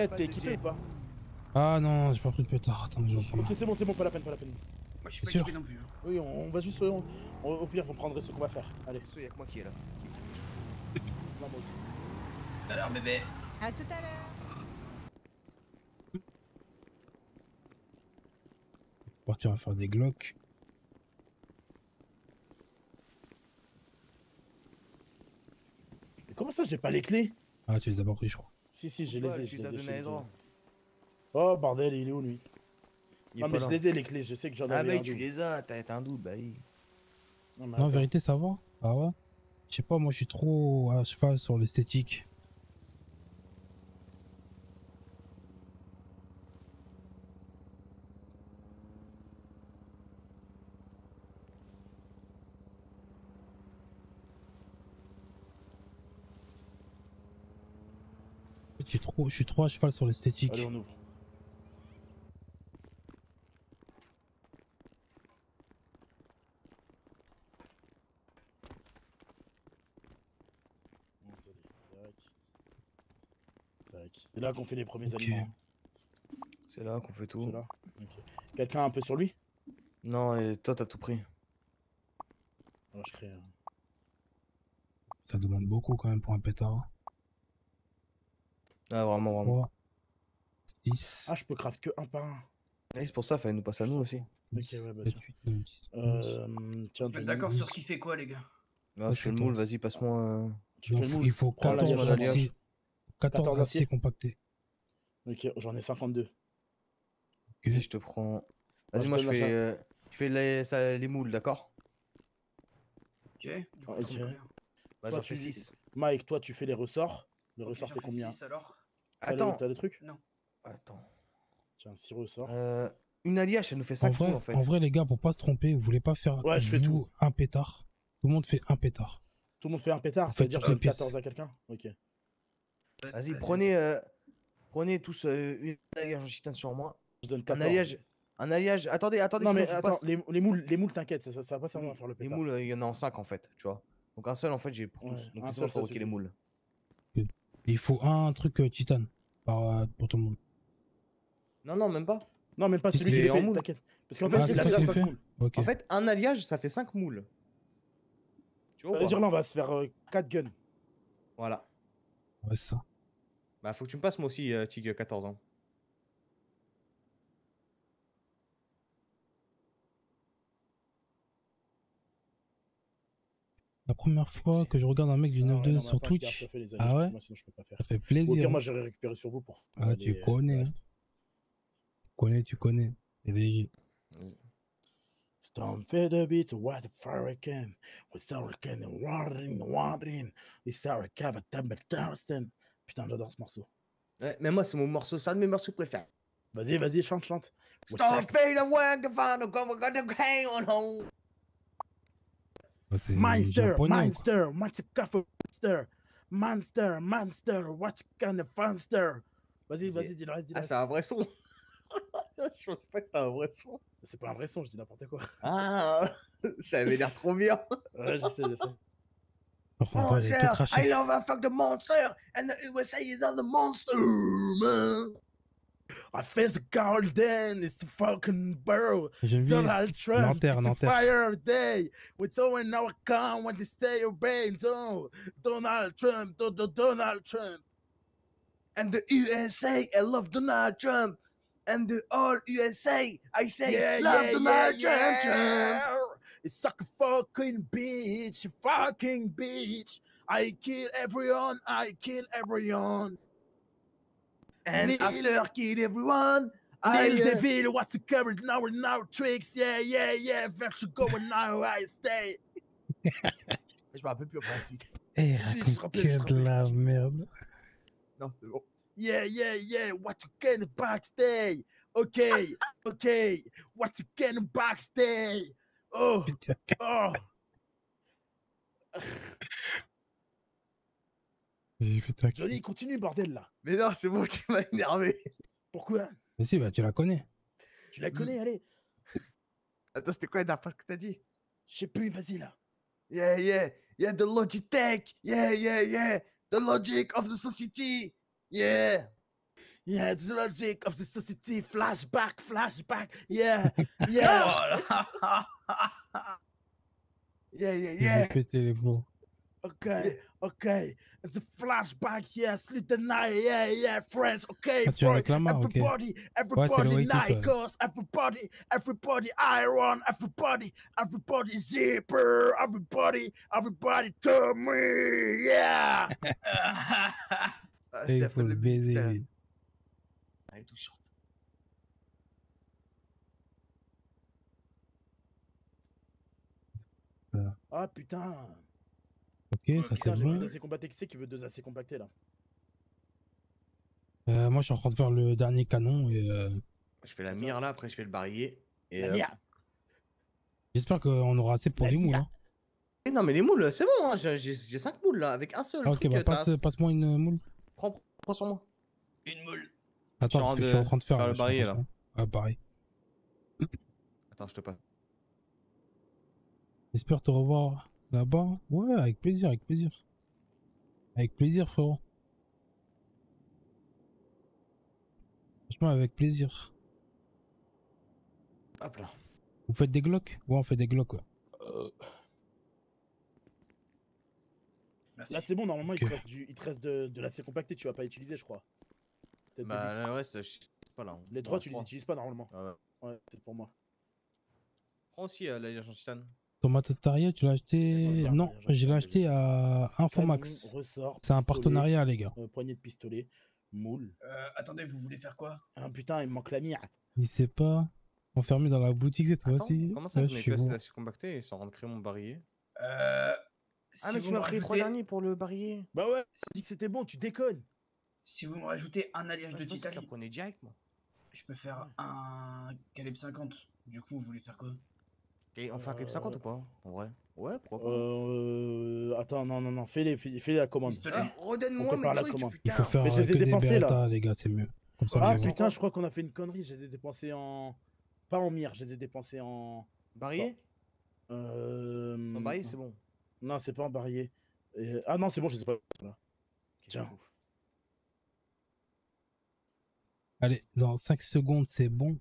Red, t'es équipé ou pas? Ah non, j'ai pas pris de pétard. Attends, je vais prendre. Ok, c'est bon, pas la peine, pas la peine. Moi je suis pas sûr équipé non plus. Hein. Oui, on va juste. Au pire, vous prendrez ce qu'on va faire. Allez. Il y a que moi qui est là. Là, moi aussi. Tout à l'heure, bébé. À tout à l'heure. Partir, on va faire des glocks. Mais comment ça, j'ai pas les clés? Ah, tu les as pas pris, je crois. Si, je les ai. Tu les as donné à Edron. Oh bordel, il est où lui? Il est Non, pas mais là. je les ai les clés, je sais que j'en avais Ah, un bah, tu double. les as, t'as un doute, bah oui. Non, mais Non, en attends. vérité, ça va. Ah ouais. Je sais pas, moi, je suis trop à cheval sur l'esthétique. Je suis trop à cheval sur l'esthétique. Allez, on ouvre. C'est là qu'on fait les premiers Ok. aliments. C'est là qu'on fait tout. C'est là. Ok. Quelqu'un a un peu sur lui? Non, et toi, t'as tout pris. Alors, je crée. Ça demande beaucoup quand même pour un pétard. Ah, vraiment. 3, 6, Ah, je peux craft que un par un. Et c'est pour ça, fallait nous passer à nous aussi. 10, ouais, bah 7, tiens. 8, 9, 10, 11. Tiens, On se met d'accord sur qui fait quoi, les gars. Ah, je fais le moule, vas-y, passe-moi. Tu fais le moule. Il faut Prends la 14 diamant aciers. 14 aciers compactés. Ok, j'en ai 52. Ok. Je te prends. Vas-y, je moi, te je fais les moules, d'accord? Ok. Du coup, Ok. ça me convient. Bah, Toi, j'en tu fais dis- 6. Mike, toi, tu fais les ressorts. Le Ok, ressort, j'en c'est fais combien? 6, alors. Attends. T'as des trucs? Non. Attends. Tiens, 6 ressorts. Une alliage, elle nous fait En 5 moules, en fait. vrai, les gars, pour pas se tromper, vous voulez pas faire Ouais, je fais tout. un pétard. Tout le monde fait un pétard. Tout le monde fait un pétard, En ça veut fait, dire que toutes je les donne pièces. 14 à quelqu'un? Ok. Vas-y, Vas-y. prenez tous une alliage en chitane sur moi. Je donne Un 14. alliage. Attendez, Non, sinon mais je vous attends, passe. les moules, t'inquiète, ça va pas servir Oui, à faire le les pétard. moules, il y en a en 5 en fait, tu vois. Donc un seul en fait, j'ai pour Ouais, tous. Donc un sinon, seul, je ça fabriquer les suffit. moules. Il faut un truc titane pour tout le monde. Non, même pas. Non, même pas Si, celui si. qui les En fait, moule. t'inquiète. Parce qu'en Ah, fait, c'est il a toi déjà qui les 5 fais? moules. Ok. En fait, un alliage, ça fait 5 moules. Tu vois Ça ou veut pas? dire là, on va se faire 4 guns. Voilà. Ouais, c'est ça. Bah, faut que tu me passes moi aussi, Tig, 14 ans. La première fois que je regarde un mec du Ah, 9-2 ouais, non, sur pas, je garde, Twitch. ça fait les Ah ouais? moi sinon je peux pas faire. Ça fait Ou au plaisir. pire, Hein. moi j'aurais récupéré sur vous pour. Ah, tu connais. Hein. Tu connais. C'est léger. Storm fed a bit, what the fire came. We saw a can wandering. We saw a cave temple Thurston. Putain, j'adore ce morceau. Ouais, mais moi, c'est mon morceau, c'est un de mes morceaux préférés. Vas-y, chante. C'est Monster, japonais. Quoi. monster, what kind of monster. Vas-y, dis le reste. Ah, c'est un vrai son. Je pensais pas que c'était un vrai son. C'est pas un vrai son, je dis n'importe quoi. Ah, ça avait l'air trop bien. Ouais, je sais. Oh, j'ai tout craché. I love a fuck the monster, and the USA is on the monster, man. I face the garden, it's a fucking barrel. J'ai vu Donald Trump, Nanterre. it's a fire day. We're throwing our gun when they stay your brains. Oh, Donald Trump, Donald Trump. And the USA, I love Donald Trump. And the all USA, I say, love Donald Trump. It's like a fucking bitch. I kill everyone. And after kill everyone, Neil Deville, what's the coverage now tricks? Yeah, vers go now I stay. Je me rappelle plus après la suite. Eh, raconte que de la merde. Non, c'est bon. Yeah, what you can backstage. Ok, what you can backstage. Oh, Putain. oh. J'ai fait ta Johnny, continue, bordel, là. Mais non, c'est bon, tu m'as énervé. Pourquoi? Mais si, bah tu la connais. Tu la connais, allez. Attends, c'était quoi la dernière phrase que t'as dit? Je sais plus, vas-y, là. Yeah, the Logitech. Yeah. The logic of the society. Yeah. Yeah, the logic of the society. Flashback, flashback. Yeah, yeah. Oh là. Yeah, yeah, Il yeah. veut péter les flots. Okay, okay. It's a flashback, yeah. Sleep the night, yeah, yeah. Friends, okay, Ah, tu boy. réclames, ok. Everybody, Ouais, c'est le everybody, Waitus, night ouais. girls, everybody, iron, everybody, zipper, everybody, to me, yeah. Ah, Et c'était il la faut faute le de musique, putain. baiser. Elle est touchante. Ah putain. Ok, ça c'est Putain, j'ai bon. plus d'assez compacté. Qui c'est qui veut 2 assez compactés là? Moi, je suis en train de faire le dernier canon et Je fais la mire là, après je fais le barillet. Et La merde. j'espère qu'on aura assez pour La les moules. mia. Hein. non, mais les moules, c'est bon, hein. J'ai 5 moules là, avec un seul Ah, ok, truc. bah passe-moi une moule. Prends sur moi. Une moule. Attends, parce que je suis en train de faire, faire le je suis en train de barillet là. faire. Ah, pareil. Attends, je te passe. J'espère te revoir là-bas. Ouais, avec plaisir, avec plaisir. Avec plaisir, frérot. Franchement, avec plaisir. Hop là. Vous faites des glocks? Ouais, on fait des glocks, ouais. Merci. Là, c'est bon, normalement, Ok. il te reste de l'acier compacté, tu vas pas utiliser, je crois. Peut-être Bah, début. le reste, je sais pas là. Les droits, tu les utilises pas normalement. Ah ouais. Ouais, c'est pour moi. Prends aussi l'alliage en titane. Ton matériel, tu l'as acheté? Ouais, Non, ouais, je l'ai ouais, acheté à Infomax. Canon, ressort, C'est un pistolet, partenariat, les gars. poignée de pistolet, moule. Attendez, vous voulez faire quoi? Ah putain, il me manque la mire. Il sait pas. Enfermé dans la boutique cette fois-ci. Comment ça, Ouais, je je mets suis que bon. c'est assez compacté et sans rendre créer mon barillet? Si mais vous tu me m'as pris les 3 rajoutez- derniers pour le barillet. Bah ouais, j'ai dit que c'était bon, tu déconnes. Si vous me rajoutez un alliage Moi, de je pensais que ça titane, prenait direct, moi. je peux faire un calibre 50. Du coup, vous voulez faire quoi? Et on fait un clip 50 ou pas? En vrai? Ouais, pourquoi pas? Attends, non, fais la commande. Pistolet. Ah, On redonne-moi mes prépare la trucs, commande. Il faut putain. faire Mais je les ai que des dépensés, là. Beretta, les gars, c'est mieux. Comme ça, Ah vous avez- putain, je crois qu'on a fait une connerie, je les ai dépensés en... Pas en mire, je les ai dépensés en... Barillet? Euh... Sans barillet, c'est bon. Non, c'est pas en barillet. Ah non, c'est bon, je les ai pas... Voilà. Tiens. Allez, dans 5 secondes, c'est bon.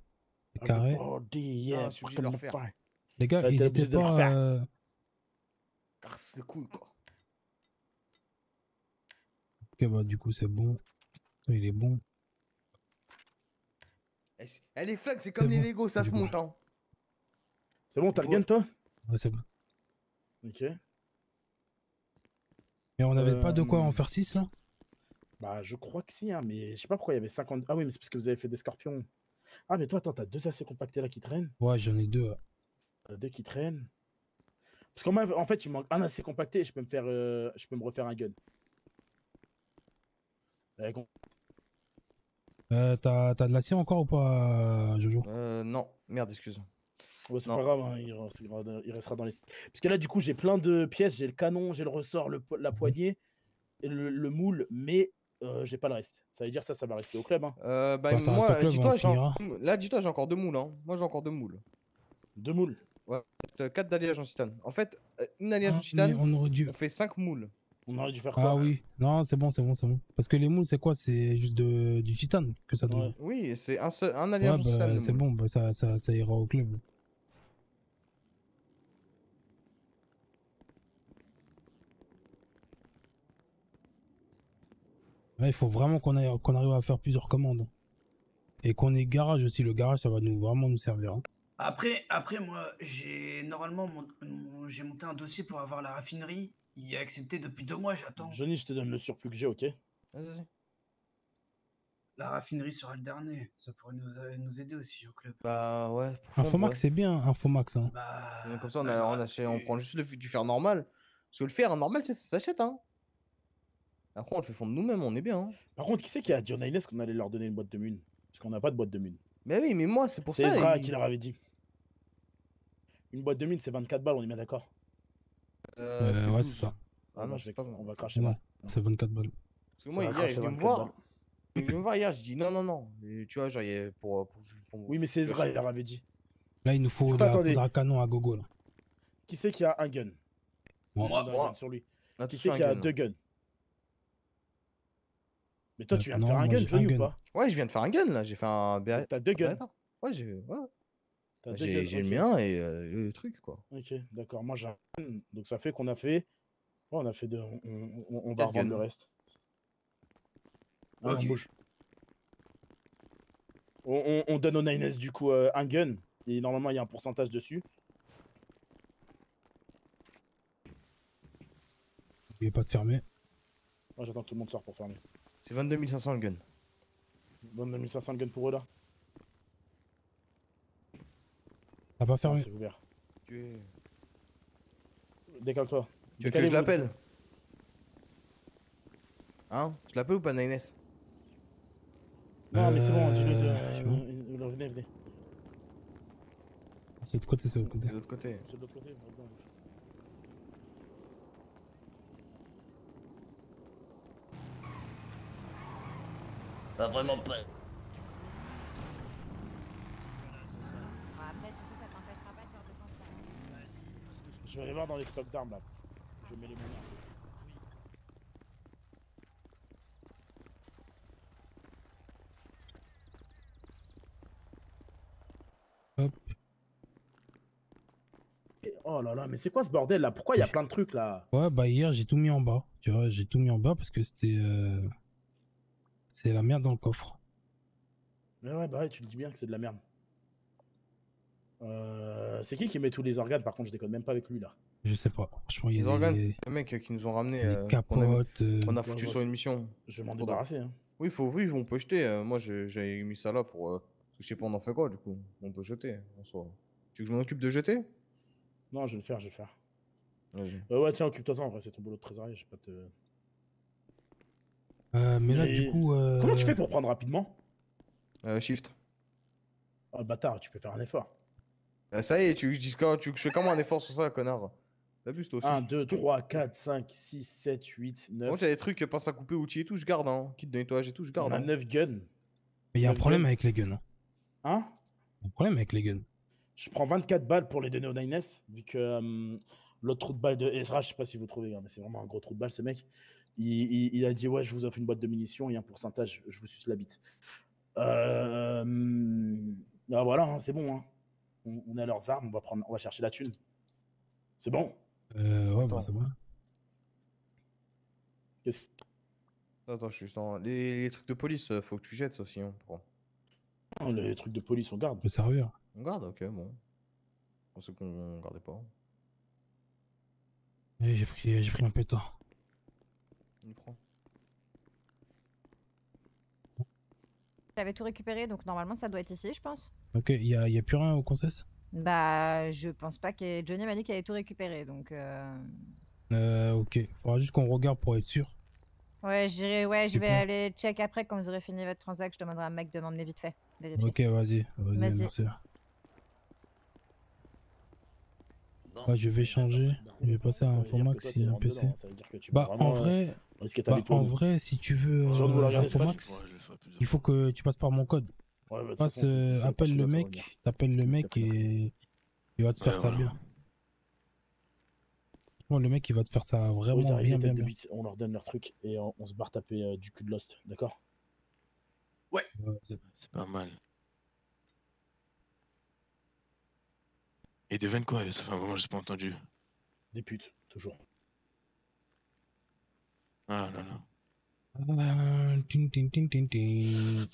C'est carré. Everybody, yeah, Ah, je suis obligé de le refaire. fucking fire. Les gars, T'es n'hésitez obligé de le pas. refaire. Casse les couilles, quoi. Ok, bah du coup, c'est bon. Il est bon. Elle est flag, c'est comme C'est les bon, Lego, ça c'est se bon. monte, hein. C'est bon, t'as le gun, toi? Ouais, c'est bon. Ok. Mais on n'avait pas de quoi en Euh, faire 6 là? Bah, je crois que si, hein, mais je sais pas pourquoi il y avait 50... Ah oui, mais c'est parce que vous avez fait des scorpions. Ah, mais toi, attends, t'as 2 assez compactés là qui traînent? Ouais, j'en ai 2. T'as 2 qui traînent? Parce qu'en fait, il me manque un assez compacté et je peux me refaire un gun. T'as de l'acier encore ou pas, Jojo? Non. Merde, excuse. Ouais, c'est Non. pas grave, hein, il restera dans les... Parce que là, du coup, j'ai plein de pièces. J'ai le canon, j'ai le ressort, la poignée, et le moule, mais j'ai pas le reste. Ça veut dire ça va rester au club. Hein. Bah, ça reste au club, dis-toi, on finira. là, dis-toi, j'ai encore 2 moules, hein. Moi, j'ai encore 2 moules. 2 moules. Ouais, 4 d'alliage en titane. En fait, une alliage en Ah, mais titane, on aurait dû. on fait 5 moules. On aurait dû faire quoi? Ah oui, non, c'est bon, c'est bon, c'est bon. Parce que les moules, c'est quoi? C'est juste du titane que ça donne. Ouais. Oui, c'est un Ouais, alliage en titane. bah le c'est moule. bon, bah, ça ira au club. Là, il faut vraiment qu'on arrive à faire plusieurs commandes. Et qu'on ait garage aussi. Le garage, ça va vraiment nous servir. Hein. Après, moi, j'ai normalement j'ai monté un dossier pour avoir la raffinerie. Il est accepté depuis 2 mois, j'attends. Johnny, je te donne le surplus que j'ai, ok? Vas-y. La raffinerie sera le dernier. Ça pourrait nous aider aussi au club. Bah ouais. Infomax, c'est bien, Infomax. Hein. Bah, Comme ça, bah, on prend juste du fer normal. Parce que le fer normal, ça s'achète, hein. Après, on le fait fondre nous-mêmes, on est bien. Hein. Par contre, qui c'est qui a dit à Inès qu'on allait leur donner une boîte de mune? Parce qu'on n'a pas de boîte de mune. Mais oui, mais moi, c'est pour C'est ça. Ezra qui leur avait dit. Une boîte de mine, c'est 24 balles, on est bien d'accord? Ouais, c'est ça. Ah non, je c'est vais- pas on bon. va cracher Non, là. c'est 24 balles. Parce que moi, Ça va hier, il est cracher venu me 24 voir. balles. Il est venu me voir hier, je dis non. Et tu vois, genre, pour- Oui, mais c'est Ezra, il leur avait dit. Là, il nous faut de Attends, la attendez. poudre à canon à gogo. Là. Qui c'est qui a un gun? Moi. On a un moi. gun sur lui. On a Qui tous c'est un qui a gun. 2 guns? Mais toi, tu viens de non, faire un moi, gun, j'ai un Johnny, ou gun. pas? Ouais, je viens de faire un gun là, j'ai fait un BA. T'as 2 guns. Ouais, j'ai ouais. T'as Bah, 2 j'ai guns, j'ai le ok. mien et le truc quoi. Ok, d'accord. Moi, j'ai un gun. Donc, ça fait qu'on a fait. Ouais, on a fait deux. On va 4 revendre guns. le reste. Allez, Ok. on bouge. On donne au 9S du coup un gun. Et normalement, il y a un pourcentage dessus. N'oubliez pas de fermer. Moi, j'attends que tout le monde sorte pour fermer. C'est 22 500 le gun. Donne 2500 de gun pour eux là. T'as pas Ah, fermé. c'est ouvert. Tu veux Décale-toi. que je Décalez-vous. l'appelle? Hein? Je l'appelle ou pas, Nines? Non, mais c'est bon, dis-le je sais pas. Venez, venez. C'est de l'autre côté, c'est de l'autre côté. C'est de l'autre côté. C'est de l'autre côté. Regarde. Pas vraiment prêt. Après, tu sais, ça t'empêchera pas de faire descendre ta Je vais aller voir dans les stocks d'armes là. Je mets les moyens. Hop. Oh là là, mais c'est quoi ce bordel là? Pourquoi il y a plein de trucs là? Ouais, bah hier, j'ai tout mis en bas. Tu vois, j'ai tout mis en bas parce que c'était... C'est la merde dans le coffre. Mais ouais, bah ouais, tu le dis bien que c'est de la merde. C'est qui met tous les organes? Par contre, je déconne même pas avec lui là. Je sais pas. Franchement, il y Les a organes, des les mecs qui nous ont ramené. des qu'on a, capotes. qu'on a foutu Ouais, sur une mission. Je vais m'en Trop débarrasser. Hein. Oui, oui, on peut jeter. Moi, j'avais mis ça là pour. Parce que je sais pas, on en fait quoi du coup. On peut jeter en soi. Tu veux que je m'en occupe de jeter? Non, je vais le faire, je vais le faire. Vas-y. Ouais, tiens, occupe-toi en vrai, c'est ton boulot de trésorier, je vais pas te. Mais là, Mais du coup... Comment tu fais pour prendre rapidement? Shift. Oh bâtard, tu peux faire un effort. Ça y est, tu veux que je fais comment un effort sur ça, connard? T'abuses toi aussi. 1, 2, 3, 4, 5, 6, 7, 8, 9. Moi, t'as des trucs, passe à couper, outils et tout, je garde, hein. Kit de nettoyage et tout, je On garde. a Hein. 9 guns. Mais il y a un 9 problème guns. avec les guns. Hein? Il y a un problème avec les guns. Je prends 24 balles pour les donner au 9S, vu que l'autre trou de balle de Ezra, je sais pas si vous trouvez, hein, mais c'est vraiment un gros trou de balle ce mec. Il a dit ouais, je vous offre une boîte de munitions et un pourcentage, je vous suce la bite. Ah, voilà, hein, c'est bon. Hein. On a leurs armes, on va chercher la thune. C'est bon. Ouais, Attends. bah c'est bon. Qu'est-ce- Attends, je suis juste dans. Les trucs de police, faut que tu jettes ça aussi, hein. Oh, les trucs de police, on garde. Peut servir. On garde, ok, bon. Je pensais qu'on gardait pas. Et j'ai pris un pétard. On y prend. J'avais tout récupéré, donc normalement ça doit être ici, je pense. Ok, y a plus rien au concess? Bah, je pense pas que Johnny m'a dit qu'il avait tout récupéré, donc. Ok. Faudra juste qu'on regarde pour être sûr. Ouais, je Tu vais peux aller check après quand vous aurez fini votre transac. Je demanderai à un mec de m'emmener vite fait. Vérifier. Ok, vas-y, Vas-y. merci. Bon. Ouais, je vais changer. Je vais passer à Ça veut dire que Infomax toi, s'il y a t'es un rentre PC. dedans, ça veut dire que tu peux Bah, vraiment, en vrai, risquer ta vie pour en nous. vrai, si tu veux Sur vous la regardez, c'est Infomax, Ouais, je le fais plusieurs il faut que tu passes par mon code. Ouais, bah, de toute Passe, façon, c'est pas appelle ce le qu'il va faire mec, t'appelles le mec et il va te faire Ouais, ça voilà. bien. Bon, le mec, il va te faire ça Oui, ils vraiment arrivent, bien, les bien, têtes de bien. bite, on leur donne leur truc et on se barre taper du cul de Lost, d'accord? Ouais, c'est- C'est pas mal. Et Deven quoi? Ça fait un moment que j'ai pas entendu. Des putes, toujours. Ah non, non. Ting, ting, ting, ting, ting.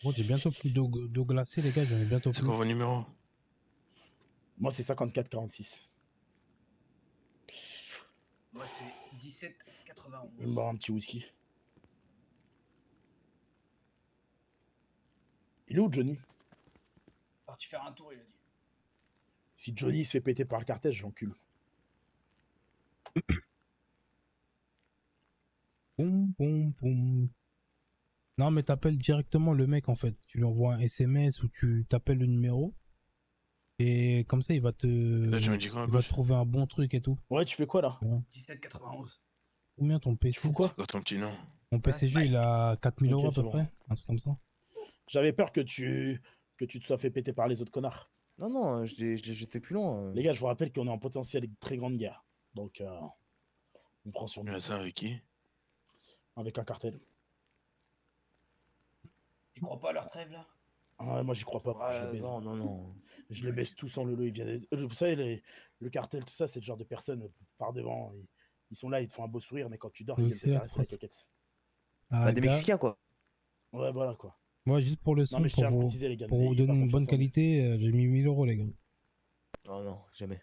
Bon, j'ai bientôt plus d'eau glacée, les gars, j'en ai bientôt C'est plus. quoi vos numéros? Moi, c'est 54-46. Moi, c'est 17,91. Je vais me boire un petit whisky. Il est où, Johnny? Parti faire un tour, il a dit. Si Johnny se fait péter par le cartel, je l'encule. Boum, boum, boum. Non, mais t'appelles directement le mec en fait. Tu lui envoies un SMS ou tu t'appelles le numéro. Et comme ça, il va te. Là, tu me dis quoi à Il va gauche? te trouver un bon truc et tout. Ouais, tu fais quoi, là? 17,91. Combien ton PC? Tu fous quoi? C'est quoi ton petit nom? Mon PCG, il a 4000 Ok, euros à c'est peu bon. près. Un truc comme ça. J'avais peur que tu te sois fait péter par les autres connards. Non, non, j'étais plus loin. Les gars, je vous rappelle qu'on est en potentiel très grande guerre. Donc, On prend sur nous. Mais ça avec qui? Avec un cartel. Tu crois pas à leur trêve là? Ah, ouais, moi, j'y crois pas. Je les baise. non. Je les baisse tous sans le lot. Ils viennent... Vous savez, le cartel, tout ça, c'est le genre de personnes par devant. Ils sont là, ils te font un beau sourire, mais quand tu dors, ils viennent te caresser la caquette. Ah, Bah, des gars, Mexicains, quoi. Ouais, voilà quoi. moi, juste pour le Non, son, mais je tiens à pour vous, préciser, les gars. pour vous n'ayez donner pas une bonne confiance en eux. qualité, j'ai mis 1000 euros, les gars. Oh non, jamais.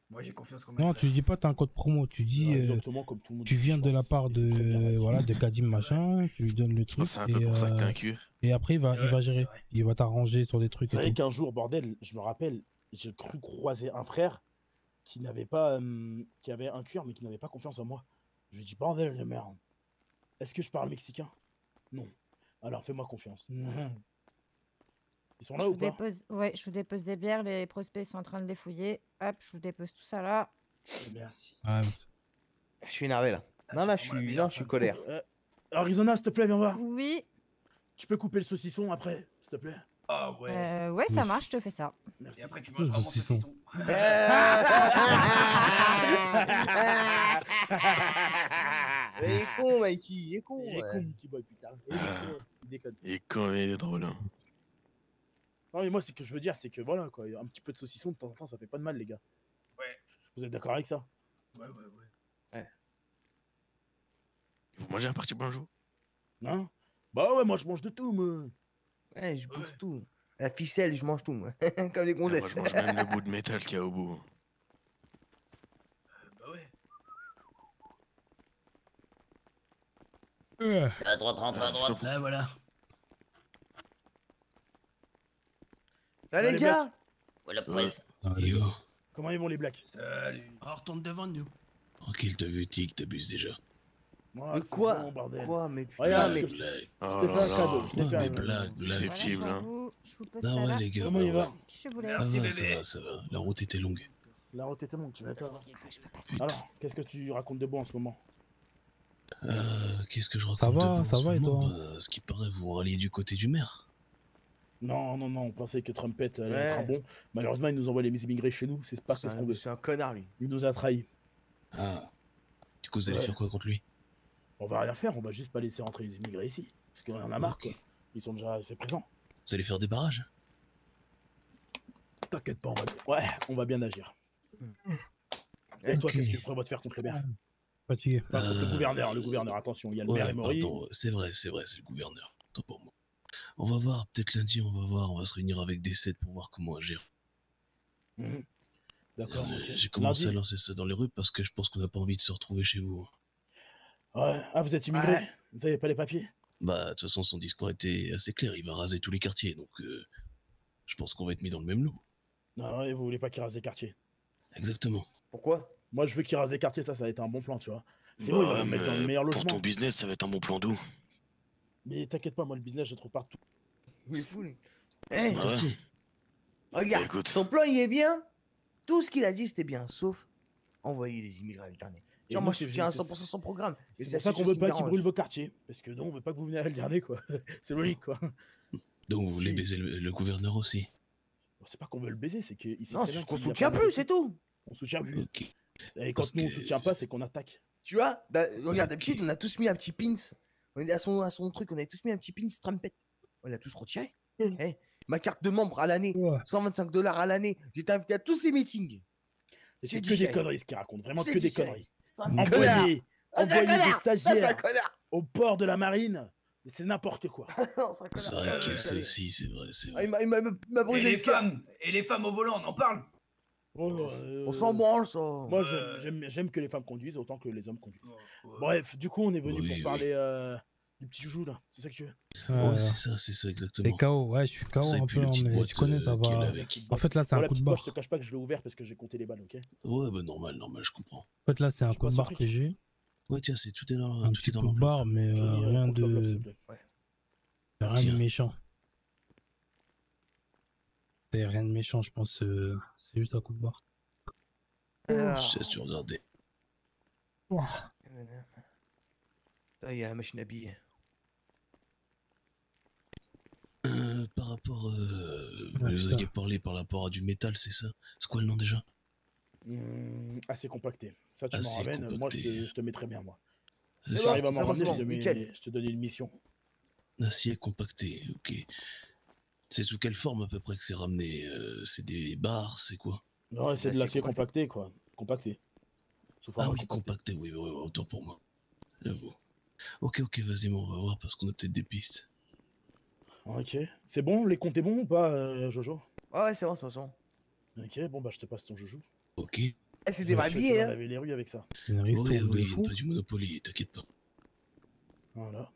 Moi j'ai confiance en mes Non, frères. tu dis pas t'as un code promo, tu dis Ouais, exactement comme tout le monde. tu viens je de la pense. part Et c'est très bien, de ouais. voilà de Kadim machin, tu lui donnes le Je truc pense que c'est un peu pour ça que t'es un cul. et après il va Ouais, gérer, c'est vrai. il va t'arranger sur des trucs C'est et vrai tout. qu'un jour, bordel, je me rappelle, j'ai cru croiser un frère qui n'avait pas, qui avait un cuir, mais qui n'avait pas confiance en moi. Je lui ai dit, bordel de merde, est-ce que je parle mexicain? Non. Alors fais-moi confiance. Ils sont là Je ou vous pas? dépose... Ouais, je vous dépose des bières, les prospects sont en train de les fouiller. Hop, je vous dépose tout ça là. Merci. Ouais, Je suis énervé, là. Ah, Non, c'est là, vraiment la meilleure je suis femme. colère. Arizona, s'il te plaît, viens voir. Oui, Tu peux couper le saucisson après, s'il te plaît? Ah ouais. ouais, ça Oui. marche, je te fais ça. Merci. Et après tu Tous mangeras mon saucissons. saucisson. Il est con, Mikey, il est con. Il est ouais. con, Mickey Boy, putain. Il est con, il déconne. Il est quand même il est drôle. Hein. Non, mais moi, ce que je veux dire, c'est que voilà, quoi, un petit peu de saucisson de temps en temps, ça fait pas de mal, les gars. Ouais. Vous êtes d'accord avec ça? Ouais. Vous mangez un parti bonjour? Hein? Bah ouais, moi, je mange de tout, moi. Ouais, je bouffe Ouais. tout. La ficelle, je mange tout, moi. Comme des Moi, gonzesses. je mange même le bout de métal qu'il y a au bout. Bah ouais. À droite, rentre à droite. Ah voilà. Ça, les les gars Voilà, presse. Yo, Comment ils vont, les blacks? Salut. On retourne devant nous. tranquille, t'as vu, Tic, t'abuses déjà. Moi, Mais c'est quoi bon, bordel. Quoi, mais putain, Regarde, mais... Des blagues. Je Oh t'ai fait là un cadeau. là. Je t'ai fait Mais un blague, blague. Susceptible, Voilà hein. pour vous. Je vous pose Ah ça ouais, là. les gars, Comment il va? Je vous laisse. Ah Merci, ouais, bébé. ça va. La route était longue. La route était longue, tu vas d'accord? Ah, je peux passer. Alors, qu'est-ce que tu racontes de bon en ce moment? Qu'est-ce que je raconte Ça va, de bon en ça ce va et moment toi Bah, ce qui paraît, vous vous ralliez du côté du maire. Non, on pensait que Trumpet allait Ouais. être un bon. Malheureusement, il nous envoie les immigrés chez nous, c'est pas ce qu'on veut. C'est un connard, lui. Il nous a trahis. Ah. Du coup, vous allez Ouais. faire quoi contre lui? On va rien faire, on va juste pas laisser rentrer les immigrés ici. Parce qu'on en a marre, Ok. quoi. Ils sont déjà assez présents. Vous allez faire des barrages? T'inquiète pas, on va bien agir. Et toi, Ok. qu'est-ce que tu prévois de faire contre le maire? Fatigué. Enfin, contre le gouverneur, attention, il y a le maire Ouais, et Maury. pardon, c'est vrai, c'est le gouverneur. Tant pour moi. On va voir, peut-être lundi, on va se réunir avec des sets pour voir comment agir. Mhm. D'accord, ok. J'ai commencé Lundi à lancer ça dans les rues parce que je pense qu'on n'a pas envie de se retrouver chez vous. Ouais. Ah, vous êtes immigré? Ouais. Vous avez pas les papiers? Bah, de toute façon, son discours était assez clair. Il va raser tous les quartiers, donc je pense qu'on va être mis dans le même lot. Non, ouais, vous voulez pas qu'il rase les quartiers. Exactement. Pourquoi? Moi, je veux qu'il rase les quartiers, ça va être un bon plan, tu vois. Sinon, il va nous mettre dans le meilleur Pour logement. ton business, ça va être un bon plan d'où? Mais t'inquiète pas, moi, le business, je le trouve partout. Il est fou, lui. Eh, Ouais. regarde, Bah, écoute. son plan, il est bien. Tout ce qu'il a dit, c'était bien, sauf envoyer les immigrés alterner. Et Genre, nous, moi, c'est- je tiens à c'est- 100% son programme. Et C'est la pour ça seule qu'on chose veut qui pas me qu'ils dérange. brûlent vos quartiers. Parce que non, on veut pas que vous veniez à le dernier, quoi. C'est logique, quoi. Donc, vous voulez Si. baiser le gouverneur aussi? Bon, c'est pas qu'on veut le baiser, c'est qu'il sait Non, très bien c'est qu'on qu'il y a soutient pas plus, de- c'est tout. On soutient plus. Ok. Et quand Parce nous, on que- soutient pas, c'est qu'on attaque. Tu vois, regarde, d'habitude, on a tous mis un petit pins. On est à son truc, on avait tous mis un petit pins Trumpet. On l'a tous retiré. Eh, ma carte de membre à l'année, Ouais. 125 $ à l'année. J'étais invité à tous ces meetings. Et J'ai c'est dit que des chérie. conneries ce qu'il raconte. Vraiment J'ai que dit des chérie. conneries. C'est un Envoyez- connard. Envoyer, Ah, c'est un envoyer des connard. Ah, c'est un stagiaires connard. au port de la marine, mais c'est n'importe quoi. Non, c'est un C'est connard. vrai que ouais, ça, si, c'est vrai, c'est Ah, vrai. il m'a Et brisé les le cœur. femmes, et les femmes au volant, on en parle. Oh, On s'en branle, ça. Moi, Ouais. j'aime que les femmes conduisent autant que les hommes conduisent. Ouais. Bref, du coup, on est venu Oui, pour oui. parler du petit joujou, là. C'est ça que tu veux? Ouais, c'est ça, T'es exactement. KO, ouais, je suis KO Ça, et un puis peu, le hein, petit mais boîte, tu connais, ça qu'il va. avait. En fait, là, c'est Bon, un la coup de petite barre. boîte, je te cache pas que je l'ai ouvert parce que j'ai compté les balles, ok? Ouais, bah normal, je comprends. En fait, là, c'est un Je coup de passe au barre fric. que j'ai. Ouais, tiens, c'est tout est dans, Un tout petit est dans coup de l'enveloppe. barre, mais Je vais rien contre l'enveloppe, s'il de te plaît. rien de Tiens. méchant. C'est rien de méchant, je pense. C'est juste un coup de barre. Alors, Je laisse tu regarder. Ah, il y a la machine à billets. Par rapport, vous Ouais, nous putain. aviez parlé par rapport à du métal, c'est ça? C'est quoi le nom déjà? Assez compacté. Ça, tu m'en Assez ramènes. Moi, compacté. je te mets très bien, moi. C'est Si tu bon, arrives à m'en c'est bon, ramener, c'est bon, nickel. je te donne une mission. Acier compacté, ok. C'est sous quelle forme à peu près que c'est ramené? C'est des barres, c'est quoi? Non, C'est c'est de de l'acier l'acier compacté. compacté, quoi. Compacté. Sous Ah format oui, compacté. compacté, oui, autant pour moi. J'avoue. Ok, vas-y, on va voir parce qu'on a peut-être des pistes. Ok. C'est bon, les comptes est bon ou pas, Jojo? Ouais, c'est bon, c'est bon. Ok, bon, bah, je te passe ton joujou. Ok. Eh, c'est des Je vrais Tu vas billets, hein. laver les rues avec ça. Une ristourne de Oui, fou. pas du Monopoly, t'inquiète pas. Voilà.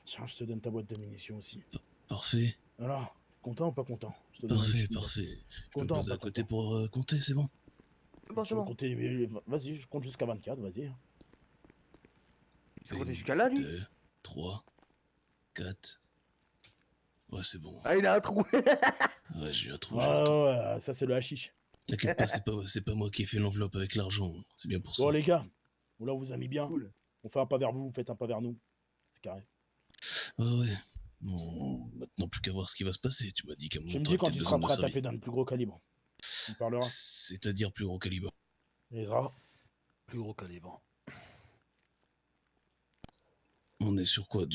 Tiens, je te donne ta boîte de munitions aussi. Parfait, Alors, content ou pas content? Je te donne un petit parfait. Je peux me Content ou poser pas à côté content? pour compter, c'est bon? C'est bon, Tu c'est veux bon. compter? Vas-y, je compte jusqu'à 24, vas-y. Il s'est compté jusqu'à là, lui. 2, 3, 4. Ouais, c'est bon. Ah, il a un trou. Ouais, j'ai eu un trou, Ouais, j'ai eu un trou. ouais, ça c'est le hashish. T'inquiète pas, c'est pas moi qui ai fait l'enveloppe avec l'argent. C'est bien pour ça. Bon, les gars, là, on vous a mis bien. Cool. On fait un pas vers vous, vous faites un pas vers nous. C'est carré. Ouais. Bon, maintenant plus qu'à voir ce qui va se passer. Tu m'as dit qu'à un Tu moment me dis t'aurais quand peut-être tu besoin seras de nos prêt à services. taper dans le plus gros calibre. On parlera. C'est-à-dire plus gros calibre. Ezra. Plus gros calibre. On est sur quoi?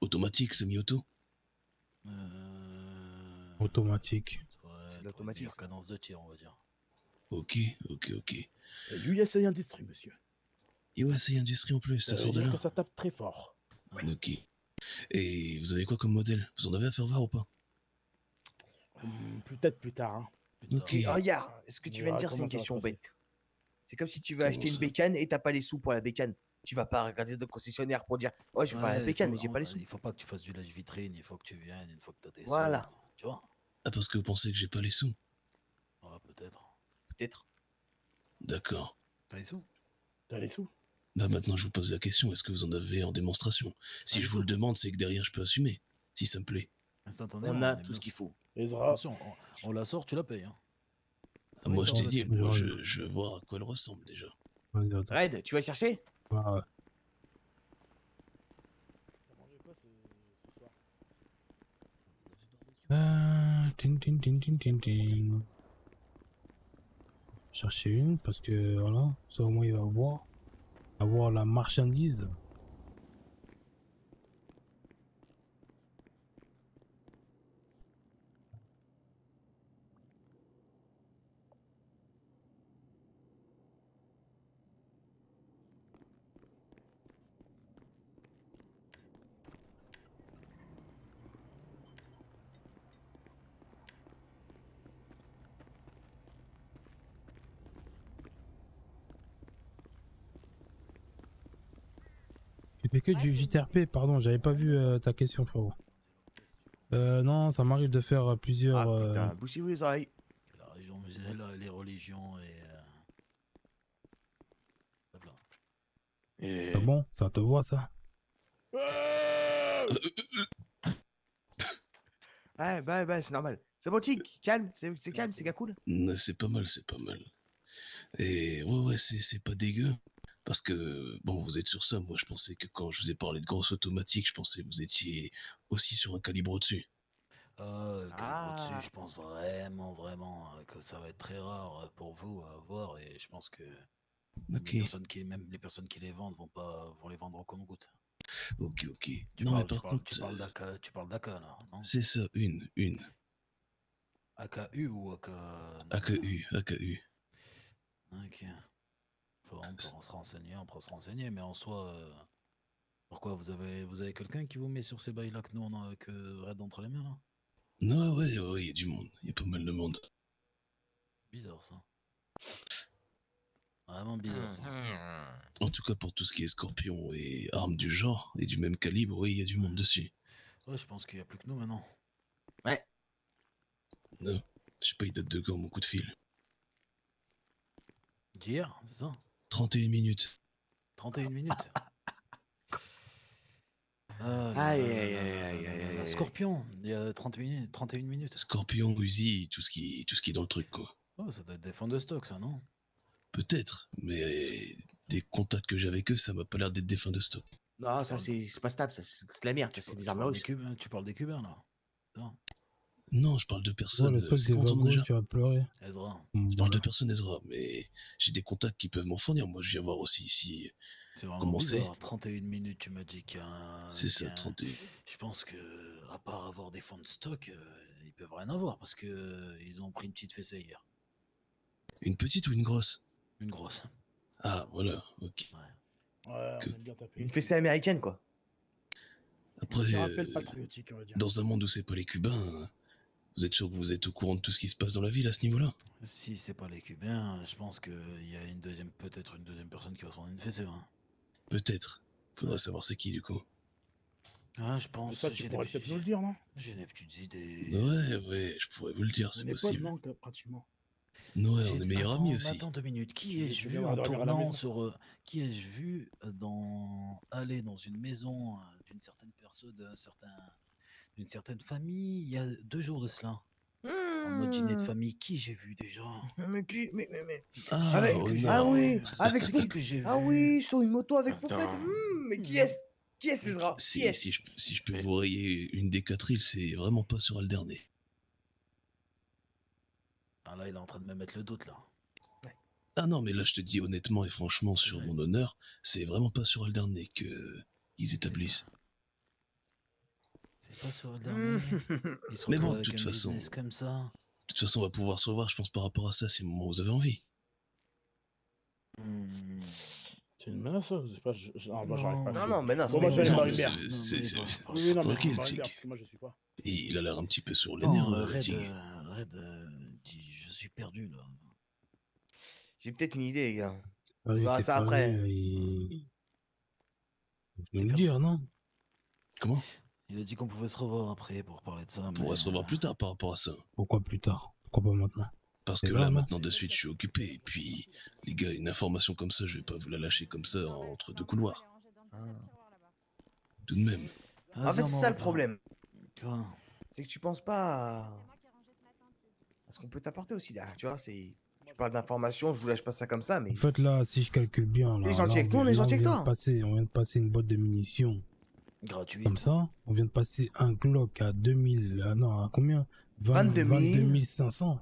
Automatique, semi-auto? Automatique. Ouais, C'est l'automatique, meilleure ça. cadence de tir, on va dire. Ok. USA Industrie, monsieur. Et ouais, c'est industrie en plus, Ça ça veut sort de dire là. que ça tape très fort. Ok. Et vous avez quoi comme modèle? Vous en avez à faire voir ou pas? Peut-être plus tard. Hein. Plus tard. Ok. Et regarde, ce que tu On viens de verra dire, c'est comment une ça va se question passer. bête. C'est comme si tu veux Comment acheter une ça? bécane et t'as pas les sous pour la bécane. Tu vas pas regarder de concessionnaire pour dire oh je vais faire la Ouais, bécane mais j'ai pas les sous. Il faut pas que tu fasses du lèche-vitrine, il faut que tu viennes une fois que t'as tes Voilà. sous. Tu vois? Ah, parce que vous pensez que j'ai pas les sous? Ouais, peut-être. Peut-être. D'accord. T'as les sous? T'as les sous? Bah maintenant je vous pose la question, est-ce que vous en avez en démonstration? Si Pas je du vous le tout. demande, c'est que derrière je peux assumer, si ça me plaît. Instantanément. On a mais tout bien ce qu'il sûr. faut. Ezra. Attention, on la sort, tu la payes. Hein. Ah, moi je t'ai dans dit, l'assiette. moi Ouais. je veux voir à quoi elle ressemble déjà. Vas-y, attends. Red, tu vas chercher? Ouais. T'as mangé quoi ce soir? Ting. Chercher une parce que voilà, ça au moins il va voir. Avoir la marchandise. Tu fais que du JTRP, pardon, j'avais pas vu ta question, frérot. Non, ça m'arrive de faire plusieurs. Ah putain, bouchez-vous les oreilles. La région musulmane, les religions et. Blabla. Et... Ah bon, ça te voit ça? Ouais, bah, c'est normal. C'est bon, Tic, calme, c'est calme, c'est gars cool. C'est pas mal, c'est pas mal. Et ouais, c'est pas dégueu. Parce que, bon, vous êtes sur ça, moi je pensais que quand je vous ai parlé de grosse automatique, je pensais que vous étiez aussi sur un calibre au-dessus. Le calibre Ah. au-dessus, je pense vraiment que ça va être très rare pour vous à avoir et je pense que Ok, même les personnes qui les vendent vont les vendre au compte-gouttes. ok. Tu Non, parles, mais par contre, tu parles d'AK là, non? c'est ça, une. AKU ou AK? AKU. Ok. On peut se renseigner, mais en soi, pourquoi vous avez quelqu'un qui vous met sur ces bails là que nous on a que Red entre les mains là? Non, ouais, il y a du monde, il y a pas mal de monde. Bizarre ça. Vraiment bizarre ça. En tout cas, pour tout ce qui est scorpion et armes du genre et du même calibre, oui, il y a du monde dessus. Ouais, je pense qu'il n'y a plus que nous maintenant. Non, je sais pas, il date de quand mon coup de fil. D'hier, c'est ça? 31 minutes. 31 minutes. Ah, Aïe. Scorpion, il y a 31 minutes. Scorpion, Uzi, tout ce qui est dans le truc, quoi. Oh, ça doit être des fonds de stock, ça, non? Peut-être, mais des contacts que j'ai avec eux, ça m'a pas l'air d'être des fins de stock. Non, ça c'est pas stable, ça c'est de la merde, ça c'est des armes russes. Tu parles des Cubains, là? Non. Non, je parle de Ouais, personnes. le truc C'est des comment ton nom vagos, déjà? tu vas pleurer. Ezra, Je parle de personnes, Ezra, mais j'ai des contacts qui peuvent m'en fournir. Moi, je viens voir aussi ici c'est vraiment comment c'est. bizarre. 31 minutes, tu m'as dit C'est ça, 31. Je pense que, à part avoir des fonds de stock, ils peuvent rien avoir parce que ils ont pris une petite fessée hier. Une petite ou une grosse? Une grosse. Ah, voilà, ok. Ouais. Ouais, Que- on aime bien taper. Une fessée américaine, quoi. Après, Ça rappelle patriotique, on va dire. dans un monde où c'est pas les Cubains, vous êtes sûr que vous êtes au courant de tout ce qui se passe dans la ville à ce niveau-là? Si c'est pas les Cubains, je pense qu'il y a peut-être une deuxième personne qui va se prendre une fessée. Hein. Peut-être. Faudrait savoir c'est qui, du coup. Ah, je Mais pense. ça, tu j'ai pourrais des- peut-être nous le dire, non? J'ai des petites idées. Ouais, je pourrais vous le dire, c'est On est potes, possible. non, pratiquement. Ouais, J'ai- on est meilleurs amis aussi. Attends 2 minutes. Qui Tu ai-je vu viendras en dormir à la tournant maison. sur. Qui ai-je vu aller dans une maison d'une certaine personne, d'une certaine famille, il y a 2 jours de cela? En mode dîner de famille, qui j'ai vu déjà? Mais qui mais... Ah, Avec- oh que non. Ah oui, avec C'est qui que j'ai vu? Ah oui, sur une moto avec Attends. poupette. Mais qui est-ce? Qui est-ce, Ezra? Qui Si, est-ce? si je peux vous rayer une des 4 îles, c'est vraiment pas sur Alderney. Ah là, il est en train de me mettre le doute là. Ah non, mais là, je te dis honnêtement et franchement, sur Ouais. mon honneur, c'est vraiment pas sur Alderney que ils établissent. C'est pas sur le dernier. Ils se Mais bon, retrouvent de avec toute un façon- business comme ça. De toute façon, on va pouvoir se revoir, je pense, par rapport à ça, si le moment où vous avez envie. Hmm. C'est une menace, ça? Je sais pas, ah, moi, j'arrive pas. Non, non, mais non, Bon, bah, je vais aller Non, voir mais une mère. Oui, non, mais Tranquille, je vais Chick. parce que moi, je suis pas. Il a l'air un petit peu sur les Non, nerfs, Red, Tig. je suis perdu là. J'ai peut-être une idée, les gars. Ah, il verra était ça pas après. venu, il venait T'es me perdu. dire, non? Comment? Il a dit qu'on pouvait se revoir après pour parler de ça. On pourra se revoir plus tard par rapport à ça. Pourquoi plus tard? Pourquoi pas maintenant? Parce C'est que là, là, non? maintenant, de suite, je suis occupé. Et puis, les gars, une information comme ça, je vais pas vous la lâcher comme ça entre deux couloirs. Tout de même. En fait, c'est ça le problème. Quoi? C'est que tu penses pas à ce qu'on peut t'apporter aussi derrière. Tu vois, c'est. Tu parles d'informations, je vous lâche pas ça comme ça, mais. En fait, là, si je calcule bien, là, T'es gentil avec nous, on est gentil avec toi. On vient de passer une boîte de munitions Gratuit. comme ça. On vient de passer un Glock à 2000. Non, à combien? 22 000. 22 500.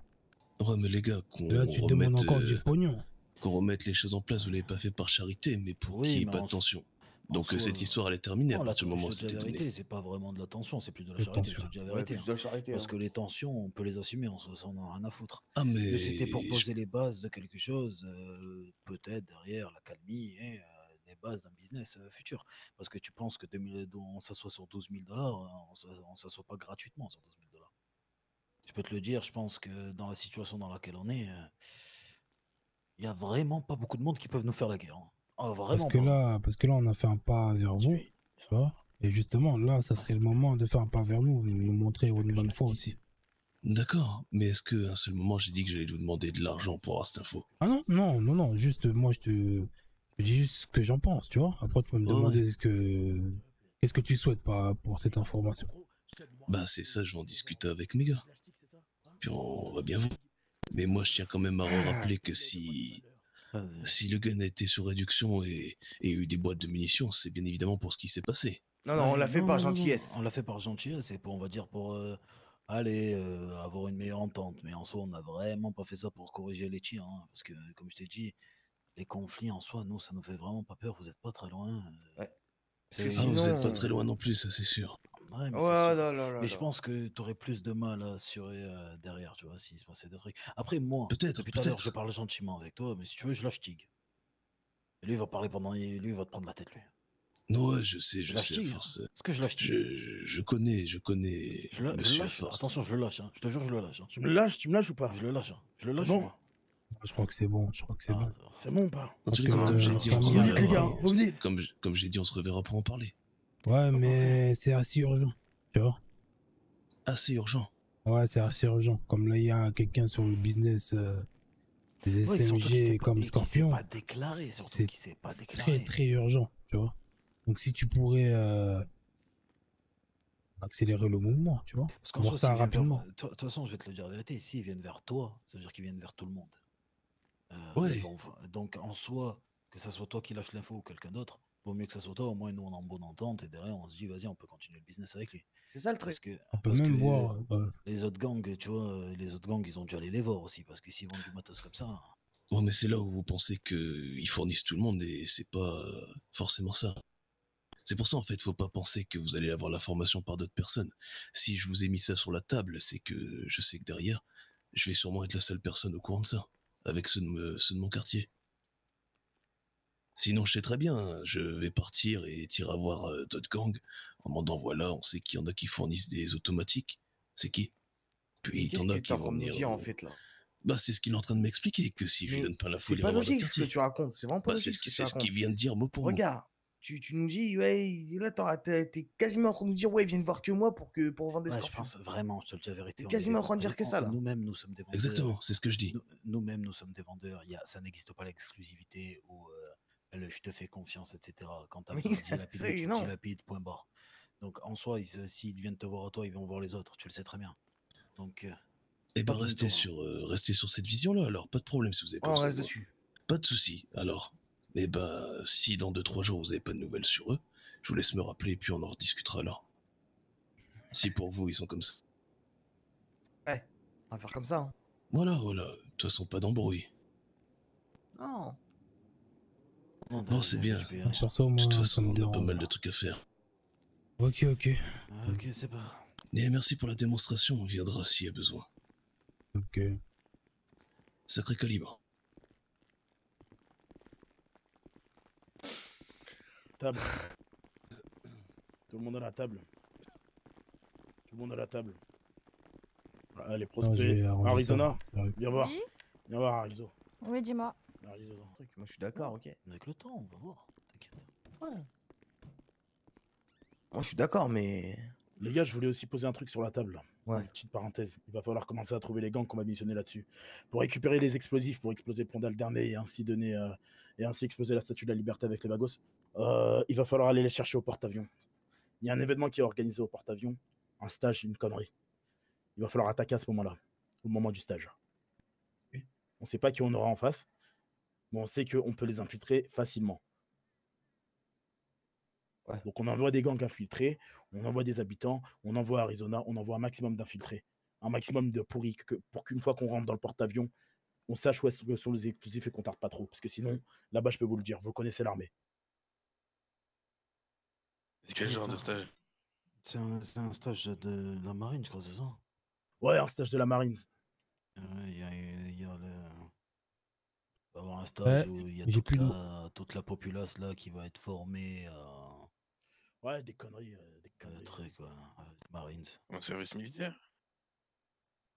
Ouais, mais les gars, qu'on Et là, tu demandes remette, encore du pognon. qu'on remette les choses en place, vous l'avez pas fait par charité, mais pour Oui, qu'il n'y ait mais pas en de tension. en Donc soi, cette histoire, elle est terminée à Non, partir du moment où je te dis c'était la donné. vérité, c'est pas vraiment de la tension, c'est plus de la De charité. tension. Je te dis la Ouais, vérité. plus de la charité. Parce hein. que les tensions, on peut les assumer, on s'en a rien à foutre. Ah, mais... Mais c'était pour poser les bases de quelque chose, peut-être derrière l'accalmie et les bases d'un business futur. Parce que tu penses que on s'assoit sur 12 000 $, on s'assoit pas gratuitement sur 12 000 $. Je peux te le dire, je pense que dans la situation dans laquelle on est, il y a vraiment pas beaucoup de monde qui peuvent nous faire la guerre. Hein. Ah, vraiment Parce que là, on a fait un pas vers vous. Tu vois? Et justement, là, ça serait le moment de faire un pas vers nous, nous montrer une bonne foi aussi. D'accord, mais est-ce qu'à un seul moment, j'ai dit que j'allais vous demander de l'argent pour avoir cette info? Ah non, juste, moi, je dis juste ce que j'en pense, tu vois. Après, tu peux me Ouais, demander qu'est-ce que tu souhaites pour cette information. Bah c'est ça, je vais en discuter avec mes gars. Puis on va bien voir. Mais moi, je tiens quand même à rappeler que si le gun a été sous réduction et eu des boîtes de munitions, c'est bien évidemment pour ce qui s'est passé. Non, non, on l'a fait non, par non, non, gentillesse. On l'a fait par gentillesse et pour, on va dire, pour avoir une meilleure entente. Mais en soi, on n'a vraiment pas fait ça pour corriger les tirs. Hein, parce que, comme je t'ai dit, les conflits en soi, nous, ça nous fait vraiment pas peur. Vous n'êtes pas très loin. Ouais. C'est- Parce que Ah, vous sinon- êtes pas très loin non plus, ça c'est sûr. Ouais, mais Ouais, c'est sûr. là, là, là, Mais je là. pense que tu aurais plus de mal à assurer derrière, tu vois, s'il se passait des trucs. Après, moi, Peut-être, depuis tout à l'heure, peut-être. je parle gentiment avec toi, mais si tu veux, je lâche Tig. Et lui, il va parler lui, il va te prendre la tête, lui. Non, ouais, je sais, Je lâche à Tig. force. Est-ce que je lâche Tig? Je connais Je le monsieur à lâche. force. Attention, je le lâche, hein. Je te jure, je le lâche. Hein. Tu me lâches ou pas? Je le lâche, hein. Je le C'est lâche. bon. moi. Je crois que c'est bon, Ah, bon. C'est bon ou pas? En tous les Parce cas, que, comme j'ai dit, on se famille, Vous me dites, les gars, reverra. vous me dites. Comme j'ai dit, on se reverra pour en parler. Ouais, mais c'est assez urgent, tu vois. Assez urgent. Ouais, c'est assez urgent. Comme là, il y a quelqu'un sur le business des Ouais, surtout qu'il s'est SMG pas- comme et qui Scorpion. s'est pas déclaré, surtout C'est qui s'est pas Très, déclaré. très urgent, tu vois. Donc, si tu pourrais accélérer le mouvement, tu vois. Parce qu'en Voir soi, ça s'ils viennent rapidement. de toute façon, je vais te le dire la vérité, s'ils viennent vers toi, ça veut dire qu'ils viennent vers tout le monde. Ouais. Donc, en soi, que ça soit toi qui lâche l'info ou quelqu'un d'autre, Vaut mieux que ça soit toi, au moins nous on est en bonne entente et derrière on se dit vas-y on peut continuer le business avec lui. C'est ça le Parce truc. que, On peut parce même que voir. les autres gangs, tu vois, les autres gangs ils ont dû aller les voir aussi parce que s'ils vendent du matos comme ça. Ouais, mais c'est là où vous pensez qu'ils fournissent tout le monde et c'est pas forcément ça. C'est pour ça, en fait, faut pas penser que vous allez avoir l'information par d'autres personnes. Si je vous ai mis ça sur la table, c'est que je sais que derrière, je vais sûrement être la seule personne au courant de ça, avec ceux de mon quartier. Sinon, je sais très bien, je vais partir et tirer à voir d'autres gangs en demandant voilà, on sait qu'il y en a qui fournissent des automatiques. C'est qui? Puis Mais il y qu'est-ce en que a t'es qui en train vont de nous venir. dire en fait là? Bah, c'est ce qu'il est en train de m'expliquer, que si je lui Mais donne pas l'info, c'est il pas ira voir d'autres logique ce que quartiers. tu racontes. C'est vraiment pas Bah, c'est logique ce ce que tu c'est ce racontes. qu'il vient de dire mot pour mot. Regarde, tu nous dis, ouais, là, t'es quasiment en train de nous dire, ouais, ils viennent voir que moi pour vendre des Ouais, je scorpions. pense vraiment, je te le dis la vérité. T'es on est quasiment des- en train de dire que ça, là. Nous-mêmes, nous sommes des vendeurs. Exactement, c'est ce que je dis. Nous-mêmes, nous sommes des vendeurs. Ça n'existe pas l'exclusivité où je te fais confiance, etc. Quand t'as Oui, besoin de dilapider, c'est- tu non. dilapides, point barre. Donc en soi, s'ils viennent te voir à toi, ils vont voir les autres. Tu le sais très bien. Donc, Eh pas ben, de mytho, hein. restez sur cette vision-là, alors, pas de problème si vous avez pas On besoin reste de moi. dessus. Pas de souci. Alors, eh ben, si dans 2-3 jours vous avez pas de nouvelles sur eux, je vous laisse me rappeler et puis on en rediscutera alors. Si pour vous ils sont comme ça. Ouais, on va faire comme ça. Hein. Voilà, voilà. De toute façon, pas d'embrouille. Non. Non, Bon, c'est bien. tu peux y aller. Sur ça, De moi, toute ça façon, me on a pas dérange. mal de trucs à faire. Ok, ok. Ok, c'est pas. Et merci pour la démonstration, on viendra s'il y a besoin. Ok. Sacré calibre. Table. Tout le monde à la table. Tout le monde à la table. Allez, Non, je prospect. vais arranger ça. Arizona, Ouais. viens voir. Oui Viens voir, Arizo. Oui, dis-moi. Arizo. Moi, je suis d'accord, ok. Avec le temps, on va voir. T'inquiète. Ouais. Moi, je suis d'accord, mais. Les gars, je voulais aussi poser un truc sur la table. Là. Ouais. Une petite parenthèse. Il va falloir commencer à trouver les gangs qu'on va missionner là-dessus. Pour récupérer les explosifs, pour exploser le pont d'Alderné et ainsi donner et ainsi exploser la statue de la liberté avec les bagos. Il va falloir aller les chercher au porte-avions. Il y a un événement qui est organisé au porte-avions. Un stage, une connerie. Il va falloir attaquer à ce moment-là. Au moment du stage. On ne sait pas qui on aura en face. Mais on sait qu'on peut les infiltrer facilement. Ouais. Donc on envoie des gangs infiltrés, on envoie des habitants, on envoie Arizona, on envoie un maximum d'infiltrés, un maximum de pourris pour qu'une fois qu'on rentre dans le porte-avions, on sache où sont les explosifs et qu'on tarde pas trop. Parce que sinon, là-bas, je peux vous le dire, vous connaissez l'armée. C'est quel genre de stage? C'est un stage de la marine, je crois, c'est ça? Ouais, un stage de la Marines. Il y a le. Il va y avoir un stage où il y a j'ai plus toute la populace là qui va être formée Ouais, des conneries. Des le conneries. truc, ouais, Marines. En service militaire?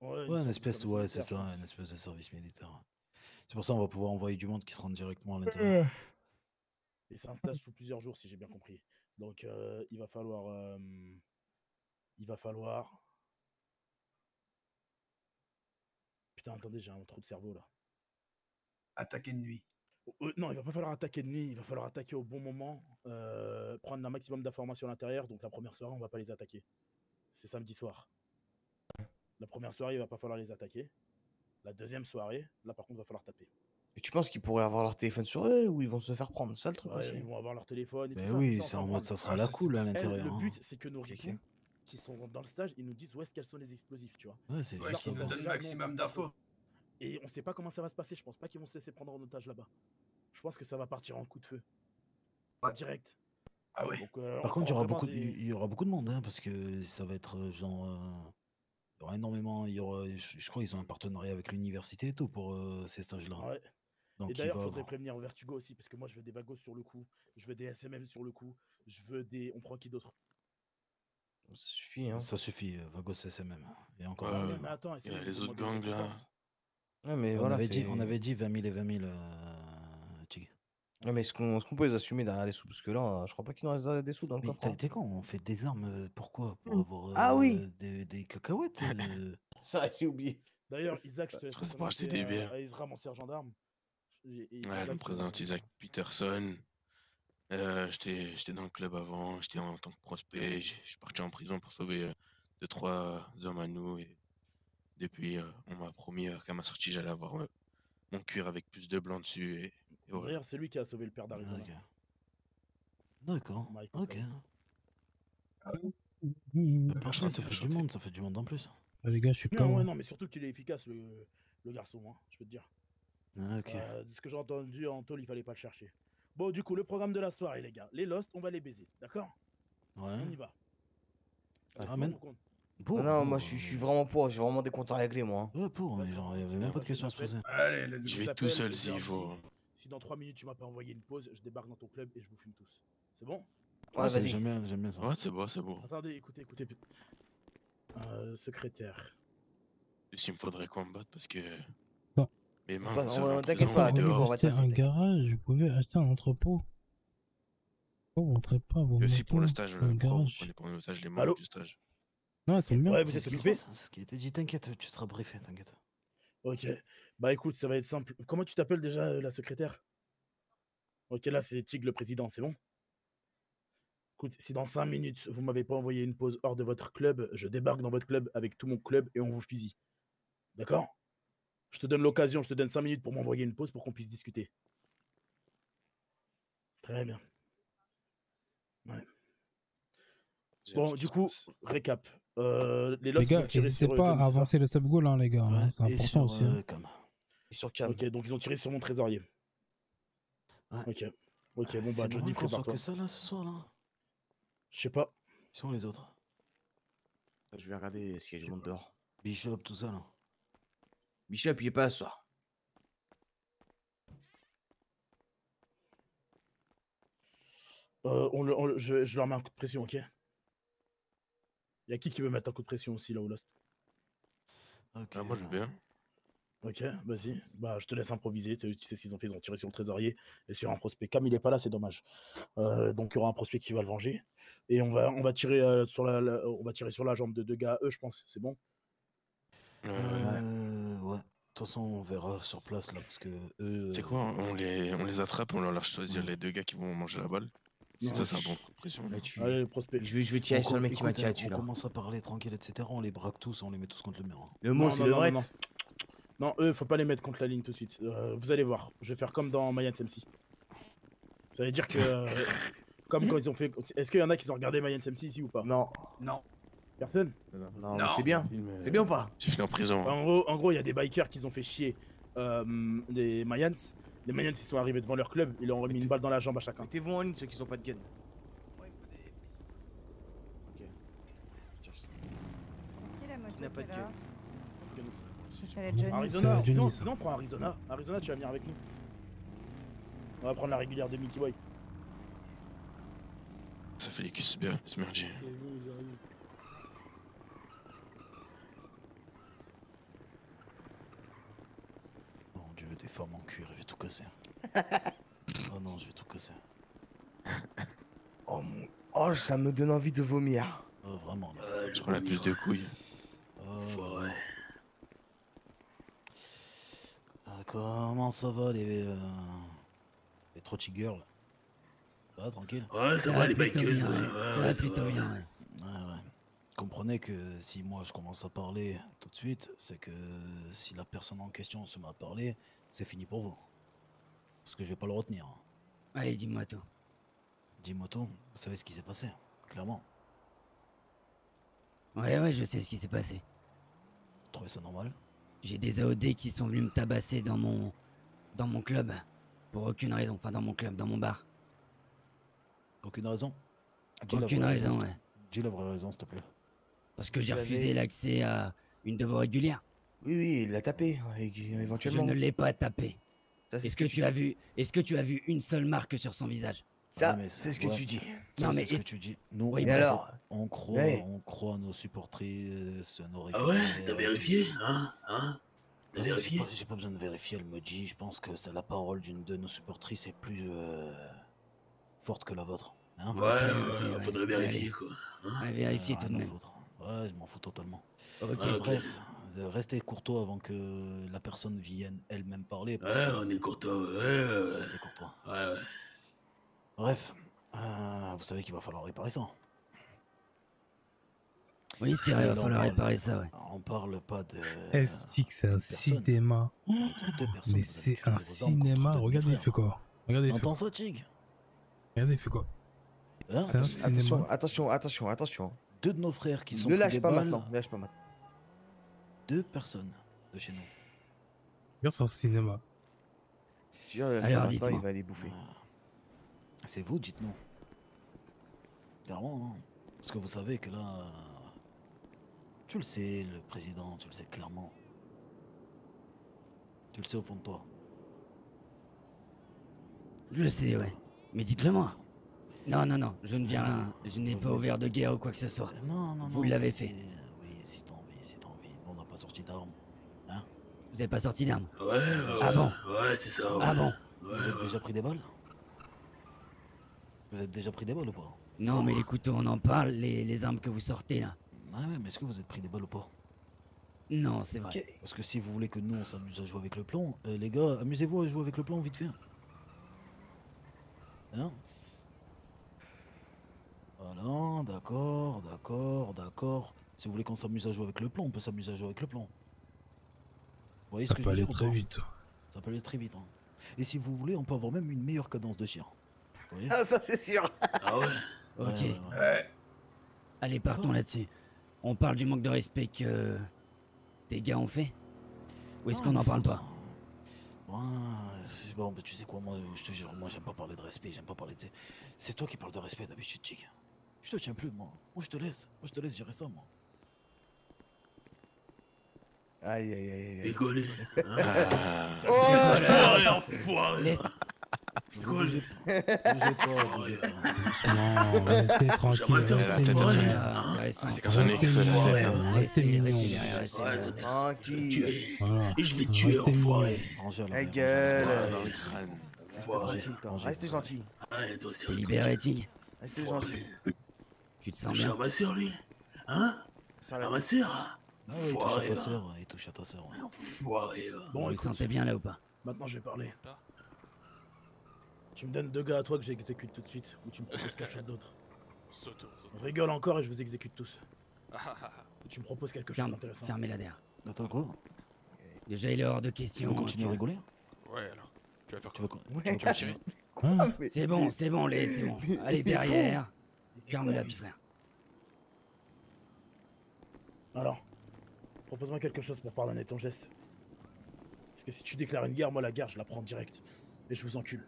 Ouais, Ouais, sorte de espèce, service ouais, c'est militaire, je ça, pense. une espèce de service militaire. C'est pour ça on va pouvoir envoyer du monde qui se rend directement à l'intérieur. Et c'est un stage sous plusieurs jours, si j'ai bien compris. Donc, il va falloir... Putain, attendez, j'ai un trou de cerveau, là. Attaquer de nuit. Non, il va pas falloir attaquer de nuit, il va falloir attaquer au bon moment, prendre un maximum d'informations à l'intérieur. Donc la première soirée, on va pas les attaquer. C'est samedi soir. La première soirée, il va pas falloir les attaquer. La deuxième soirée, là par contre, il va falloir taper. Et tu penses qu'ils pourraient avoir leur téléphone sur eux ou ils vont se faire prendre? C'est ça le truc Ouais, aussi. ils vont avoir leur téléphone et Mais tout ça. oui, ça, on c'est s'en en mode branle. ça sera la cool à Elle, l'intérieur. le hein. but, c'est que nos ripoux qui sont dans le stage, ils nous disent où est-ce qu'elles sont les explosifs, tu vois. Ouais, c'est Ouais, Là, juste qu'ils on nous sait donnent déjà, nous, on maximum parle pas trop. d'infos. Et on sait pas comment ça va se passer. Je pense pas qu'ils vont se laisser prendre en otage là-bas. Je pense que ça va partir en coup de feu. Ouais. Direct. Ah ouais. Donc, Par on contre, prend vraiment des- il y aura beaucoup de monde, hein, parce que ça va être genre. Il y aura énormément. Je crois qu'ils ont un partenariat avec l'université et tout pour ces stages-là. Ouais. Donc, Et il d'ailleurs, va il faudrait avoir- prévenir Vertigo aussi, parce que moi, je veux des bagos sur le coup, je veux des SMM sur le coup, je veux des... On prend qui d'autre? Ça suffit, hein. Ça suffit, Vagos SMM. Et encore. Ouais, mais attends, il y a SMM, les donne-moi autres des gangs, là. récompenses. Ouais, mais on, voilà, avait dit, c'est- on avait dit 20 000 et 20 000, Tig. Ouais, mais est-ce qu'on peut les assumer derrière les sous? Parce que là, je crois pas qu'il nous reste des sous dans le Mais coffre. Hein. t'es con, on fait des armes, pourquoi? Pour avoir Ah oui. des cacahuètes Ça, j'ai oublié. D'ailleurs, Isaac, je te laisse Ça, c'est me pour acheter présenter des bières. à Ezra, mon sergent d'armes. Ouais, Isaac, je me présente Isaac Peterson. J'étais dans le club avant, j'étais en tant que prospect, je suis parti en prison pour sauver 2-3 hommes à nous. Et depuis, on m'a promis qu'à ma sortie, j'allais avoir mon cuir avec plus de blanc dessus. Et voilà. D'ailleurs, c'est lui qui a sauvé le père d'Arizona. Ok. D'accord. Mike, Ok. Parfait, ça fait Enchanté. du monde, ça fait du monde en plus. Les gars, je suis Non, KO. ouais, non, mais surtout qu'il est efficace, le garçon, hein, je peux te dire. Ah, ok. De ce que j'ai entendu en tôle, il fallait pas le chercher. Bon, du coup, le programme de la soirée, les gars. Les Lost, on va les baiser, d'accord? Ouais. On y va. Ah, man. Non, non, moi je suis vraiment pour, j'ai vraiment des comptes à régler moi. Ouais, pour, mais genre, il y avait même pas de questions à se poser. Allez, let's Je go. vais tout seul s'il faut. Si dans 3 minutes tu m'as pas envoyé une pause, je débarque dans ton club et je vous fume tous. C'est bon? Ouais, vas-y. J'aime bien ça. Ouais, c'est bon, c'est bon. Attendez, écoutez. Secrétaire. Il me faudrait combattre parce que. Non. Mes mains, Bah, vous savez, entre t'inquiète les pas, enfants t'inquiète dehors. pas, on va Acheter un t'assister. garage, vous pouvez acheter un entrepôt. Pourquoi vous montrez pas vos Et aussi pour le motos stage, dans le pro, vous garage? prenez pas en otage les Allô membres du stage. Non, elles sont bien. Ouais, vous C'est êtes ce qui se occupé? passe, c'est ce qui a été dit, t'inquiète, tu seras briefé, t'inquiète. Ok. Bah écoute, ça va être simple. Comment tu t'appelles déjà, la secrétaire? Ok, là c'est Tig le président, c'est bon? Écoute, si dans 5 minutes vous m'avez pas envoyé une pause hors de votre club, je débarque dans votre club avec tout mon club et on vous fusille. D'accord? Je te donne l'occasion, je te donne 5 minutes pour m'envoyer une pause pour qu'on puisse discuter. Très bien. Ouais. Bon, du coup, récap. Les Les Lost, ils ont gars, tiré n'hésitez sur pas Johnny, à c'est ça? avancer le sub-goal, hein, les gars. hein, Ouais, c'est et important sur, aussi. hein. Cam. Sur Cam. Ok, donc ils ont tiré sur mon trésorier. Ouais. Ok. Ok, bon bah C'est normal Johnny, qu'on soit prépare-toi. que ça là ce soir là. Je sais pas. Ils sont les autres. Je vais regarder s'il y a du monde dehors. Bishop, tout ça là. Bishop, il est pas là ce soir. Je leur mets un coup de pression, ok? Y'a qui veut mettre un coup de pression aussi là au Lost? Ok. Ah, moi je veux bien. Ok, vas-y. Bah, je te laisse improviser. Tu sais ce qu'ils ont fait, ils ont tiré sur le trésorier et sur un prospect. Cam, il est pas là, c'est dommage. Donc, il y aura un prospect qui va le venger. Et on va tirer sur on va tirer sur la jambe de deux gars, eux, je pense. C'est bon? Ouais. De toute façon, on verra sur place là parce que eux. C'est quoi? On les attrape, on leur lâche choisir les deux gars qui vont manger la balle. Non, Ça, c'est un bon coup de pression. Là, non? Allez, le prospect. Je vais tirer sur le mec qui m'a tiré écoute, dessus on là. commence à parler tranquille, etc. On les braque tous, on les met tous contre le mur. hein. Le mot, Non, c'est non, le non, vrai. non, non, eux, faut pas les mettre contre la ligne tout de suite. Vous allez voir. Je vais faire comme dans Mayans MC. Ça veut dire que. Comme quand ils ont fait. Est-ce qu'il y en a qui ont regardé Mayans MC ici ou pas? Non, Non. Personne? non, mais Non. c'est bien. C'est bien ou pas? Tu finis en prison. hein. En gros, il y a des bikers qui ont fait chier les Mayans. Les Mayans, ils sont arrivés devant leur club, ils leur ont mis une balle dans la jambe à chacun. Mettez-vous en ligne ceux qui sont pas de gun. Qui la moto Qui n'a pas de qui est là? gun. Ça va être Johnny. Arizona, C'est Johnny, sinon, ça. sinon on prend Arizona. Arizona, tu vas venir avec nous. On va prendre la régulière de Mickey Boy. Ça fait les cuisses bien, se merger. Mon dieu, des femmes en cuir, je vais tout casser. Oh non, je vais tout casser. Oh, ça me donne envie de vomir. Oh, vraiment. Là. Je prends la plus de couilles. Oh, là, là. Comment ça va les trotty girls? Ça va, tranquille? Ouais, ça va les bikers. Ça va plutôt bien, ouais. Ouais. Comprenez que si moi je commence à parler tout de suite, c'est que si la personne en question se met à parler, c'est fini pour vous. Parce que je vais pas le retenir. hein. Allez, dis-moi tout. Dis-moi tout, vous savez ce qui s'est passé, clairement. Ouais, je sais ce qui s'est passé. Vous trouvez ça normal? J'ai des AOD qui sont venus me tabasser dans mon club. Pour aucune raison. Enfin, dans mon club, dans mon bar. Aucune raison? Dis la Aucune vraie raison, s'il te- ouais. Dis la vraie raison, s'il te plaît. Parce que j'ai Vous refusé avez- l'accès à une de vos régulières. Oui, il l'a tapé, Je éventuellement. ne l'ai pas tapé. Ça, c'est Est-ce ce que tu tu as vu une seule marque sur son visage? Ça, Ouais, mais c'est ce que ouais. tu dis. Ça, Non, c'est mais ce que est-ce- tu dis. Nous, Oui, Et mais alors? on croit, Ouais. on croit à nos supportrices, nos Ah ouais, régulières, t'as tout vérifié, ça. hein? T'as Ouais, vérifié? j'ai pas besoin de vérifier, elle me dit, je pense que c'est la parole d'une de nos supportrices est plus forte que la vôtre. Hein? Ouais, ok, ouais. faudrait vérifier quoi. Hein? Ouais, vérifiez Rien tout de à même. foutre. Ouais, je m'en fous totalement. Ok. Ah, ok. Bref, restez courtois avant que la personne vienne elle-même parler. Parce Ouais, que on est courtois, ouais. restez courtois. Ouais. Bref, vous savez qu'il va falloir réparer ça. Oui, c'est vrai, il Là, va on falloir parle- réparer ça, ouais. On parle pas de. Est-ce que c'est un une personne. cinéma? De deux personnes, Mais vous c'est avez un utilisé vos armes contre cinéma. deux de mes Regardez, il frères. fait quoi? Regardez, il fait T'entends quoi? ça, Tig? Regardez, il fait quoi? Hein? C'est un cinéma. Attention. 2 de nos frères qui sont Ne pris lâche des pas balles. maintenant. Ne lâche pas maintenant. 2 personnes de chez nous. Regarde, c'est un cinéma. Je jure, lâche Alors, pas maintenant, dites-moi. il va les bouffer. C'est vous, dites-nous. Clairement, hein. Parce que vous savez que là. Tu le sais, le président, tu le sais clairement. Tu le sais au fond de toi. Je le sais, ouais. Mais dites-le moi. Non, je ne viens. Je n'ai pas ouvert de guerre ou quoi que ce soit. Non. Vous l'avez fait. Oui, si t'as envie. Nous, on n'a pas sorti d'armes. Hein? Vous n'avez pas sorti d'armes. Ouais, Ah bon? Ouais, c'est ça. Ah ouais. bon? Vous êtes déjà pris des balles? Vous êtes déjà pris des balles ou pas? Non, mais les couteaux, on en parle, les armes que vous sortez là. Ouais, mais est-ce que vous êtes pris des balles ou pas? Non, c'est vrai. Parce que si vous voulez que nous on s'amuse à jouer avec le plan, les gars, amusez-vous à jouer avec le plan vite fait. Hein? Voilà, d'accord. Si vous voulez qu'on s'amuse à jouer avec le plan, on peut s'amuser à jouer avec le plan. Vous voyez ce Ça que peut je veux aller dire ou très pas? vite. Ça peut aller très vite. Hein. Et si vous voulez, on peut avoir même une meilleure cadence de tir. Vous voyez? Ah, ça c'est sûr. Ah ouais. Ok. Ouais. Allez, partons là-dessus. On parle du manque de respect que tes gars ont fait? Ou est-ce qu'on n'en parle pas? Ouais, bon, tu sais quoi, moi, je te jure, moi, j'aime pas parler de respect, j'aime pas parler de... C'est toi qui parles de respect d'habitude, chick. Je te tiens plus, moi. Moi, je te laisse gérer ça, moi. Aïe. Décollé. Enfoiré. Laisse. Bougez pas. Non, restez tranquille, restez mignon. Intéressant. Restez mignon. Tranquille. Voilà. Et je vais te tuer, Restez mignon. enfoiré. Ta gueule. Dans le crâne. Restez gentil. Allez, toi, c'est T'es libéré, Tig? Restez gentil. Tu te sens Touche bien? à ma soeur, lui. Hein? Sans À la ma soeur. Ah ouais, il touche à ta sœur, ouais. Enfoiré, là. Vous Bon, vous écoute, sentez bien là ou pas? maintenant je vais parler. Tu me donnes 2 gars à toi que j'exécute tout de suite, ou tu me proposes quelque chose d'autre. On rigole encore et je vous exécute tous. Ou tu me proposes quelque chose d'intéressant. Fermez la der. Attends, quoi? Déjà, il est hors de Tu question. veux continuer à que- rigoler? Ouais, alors. Tu vas faire Tu veux quoi? Ouais. tirer? Hein? C'est bon, c'est bon. Allez, derrière. Ferme-la, petit frère. Alors, propose-moi quelque chose pour pardonner ton geste. Parce que si tu déclares une guerre, moi la guerre je la prends direct. Et je vous encule.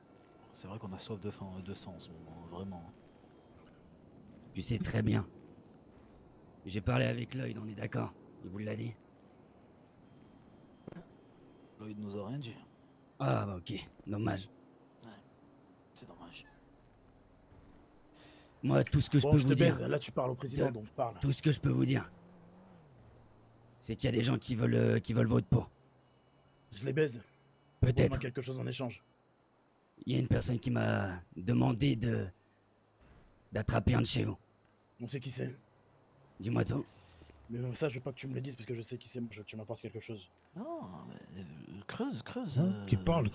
C'est vrai qu'on a soif de sang en ce moment, vraiment. Tu sais très bien. J'ai parlé avec Lloyd, on est d'accord? Il vous l'a dit? Lloyd nous a rien dit. Ah bah ok, dommage. C'est dommage. Moi, tout ce que je Bon, peux je te vous dire... baise, là tu parles au président, donc parle. Tout ce que je peux vous dire, c'est qu'il y a des gens qui veulent votre peau. Je les baise. Peut-être. Propose-moi quelque chose en échange. Il y a une personne qui m'a demandé d'attraper un de chez vous. On sait qui c'est. Dis-moi tout. Mais ça, je veux pas que tu me le dises parce que je sais qui c'est. Moi, je veux que tu m'apportes quelque chose. Non, mais creuse. Hein, qui parle,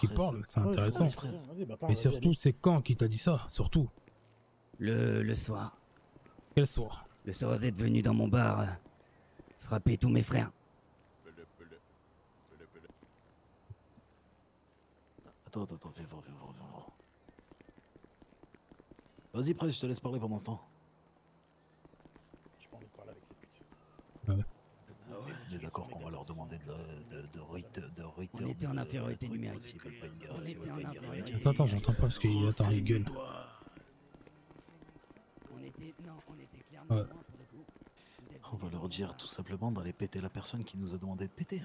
c'est intéressant. Vas-y, bah parle. Et vas-y, surtout, allez. c'est quand qui t'a dit ça? Surtout. Le soir. Quel soir? Le soir, vous êtes venu dans mon bar frapper tous mes frères. Attends, viens voir. Vas-y, Presse, je te laisse parler pendant ce temps. J'ai pas envie de parler avec ces putes. On est d'accord qu'on va leur demander de On était en infériorité numérique. S'ils veulent pas une guerre, On s'ils était veulent en pas une guerre. infériorité. Attends, j'entends pas parce qu'il attend, il gueule. On était clairement Ouais. loin, pour le coup. Vous êtes On va leur dire tout simplement d'aller péter la personne qui nous a demandé de péter.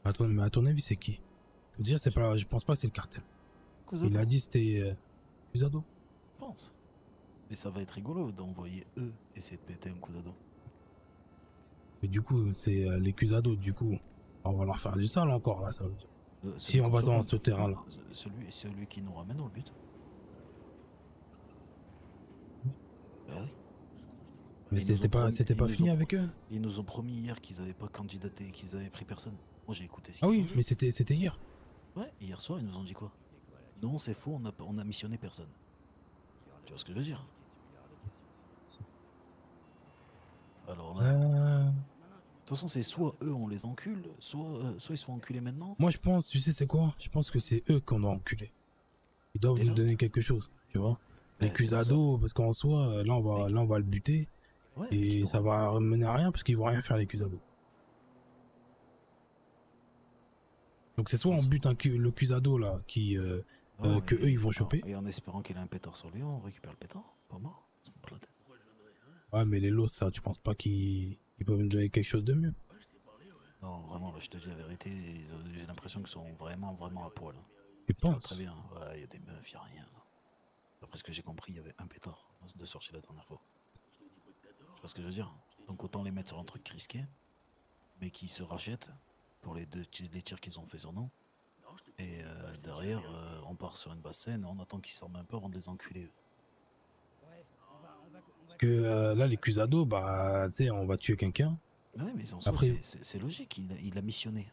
Attends, mais à ton avis, c'est qui? Déjà, c'est pas, je pense pas que c'est le cartel. Il a dit c'était Cusado. Je pense. Mais ça va être rigolo d'envoyer eux essayer de péter un Cusado. Et du coup, c'est les Cusado, du coup. On va leur faire du sale encore, là, ça veut dire. Si on va dans ce terrain-là. Celui qui nous ramène dans le but. Bah oui. Mais c'était pas fini avec eux? Ils nous ont promis hier qu'ils avaient pas candidaté, qu'ils avaient pris personne. Moi j'ai écouté ce Ah qu'ils oui, ont dit. mais c'était hier. Ouais, hier soir ils nous ont dit quoi? Non, c'est faux, on a missionné personne. Tu vois ce que je veux dire? Alors là, de toute façon c'est soit eux on les encule, soit ils se font enculer maintenant. Moi, je pense, tu sais, c'est quoi? Je pense que c'est eux qu'on a enculés. Ils doivent nous donner quelque chose, tu vois? Les Cusado, parce qu'en soi, là on va le buter. Ouais, Et ça va mener à rien parce qu'ils vont rien faire les Cusado. Donc c'est soit on bute le Cusado là qui que eux ils vont choper. Et en espérant qu'il a un pétard sur lui, on récupère le pétard. Pas mort. Ça me prend la tête. Ouais mais les lots ça, tu penses pas qu'ils peuvent me donner quelque chose de mieux? Non, vraiment, là, je te dis la vérité, j'ai l'impression qu'ils sont vraiment à poil. Tu penses? Très bien, ouais, il y a des meufs, il n'y a rien. Là. D'après ce que j'ai compris, il y avait un pétard de sortie la dernière fois. Tu vois ce que je veux dire? Donc autant les mettre sur un truc risqué, mais qui se rachètent pour les tirs qu'ils ont fait sur nous. Et derrière, on part sur une basse scène, on attend qu'ils s'arment un peu avant de les enculer. Parce que là les Cusado, bah tu sais, on va tuer quelqu'un. Ouais, mais en soi, après c'est logique, il a missionné.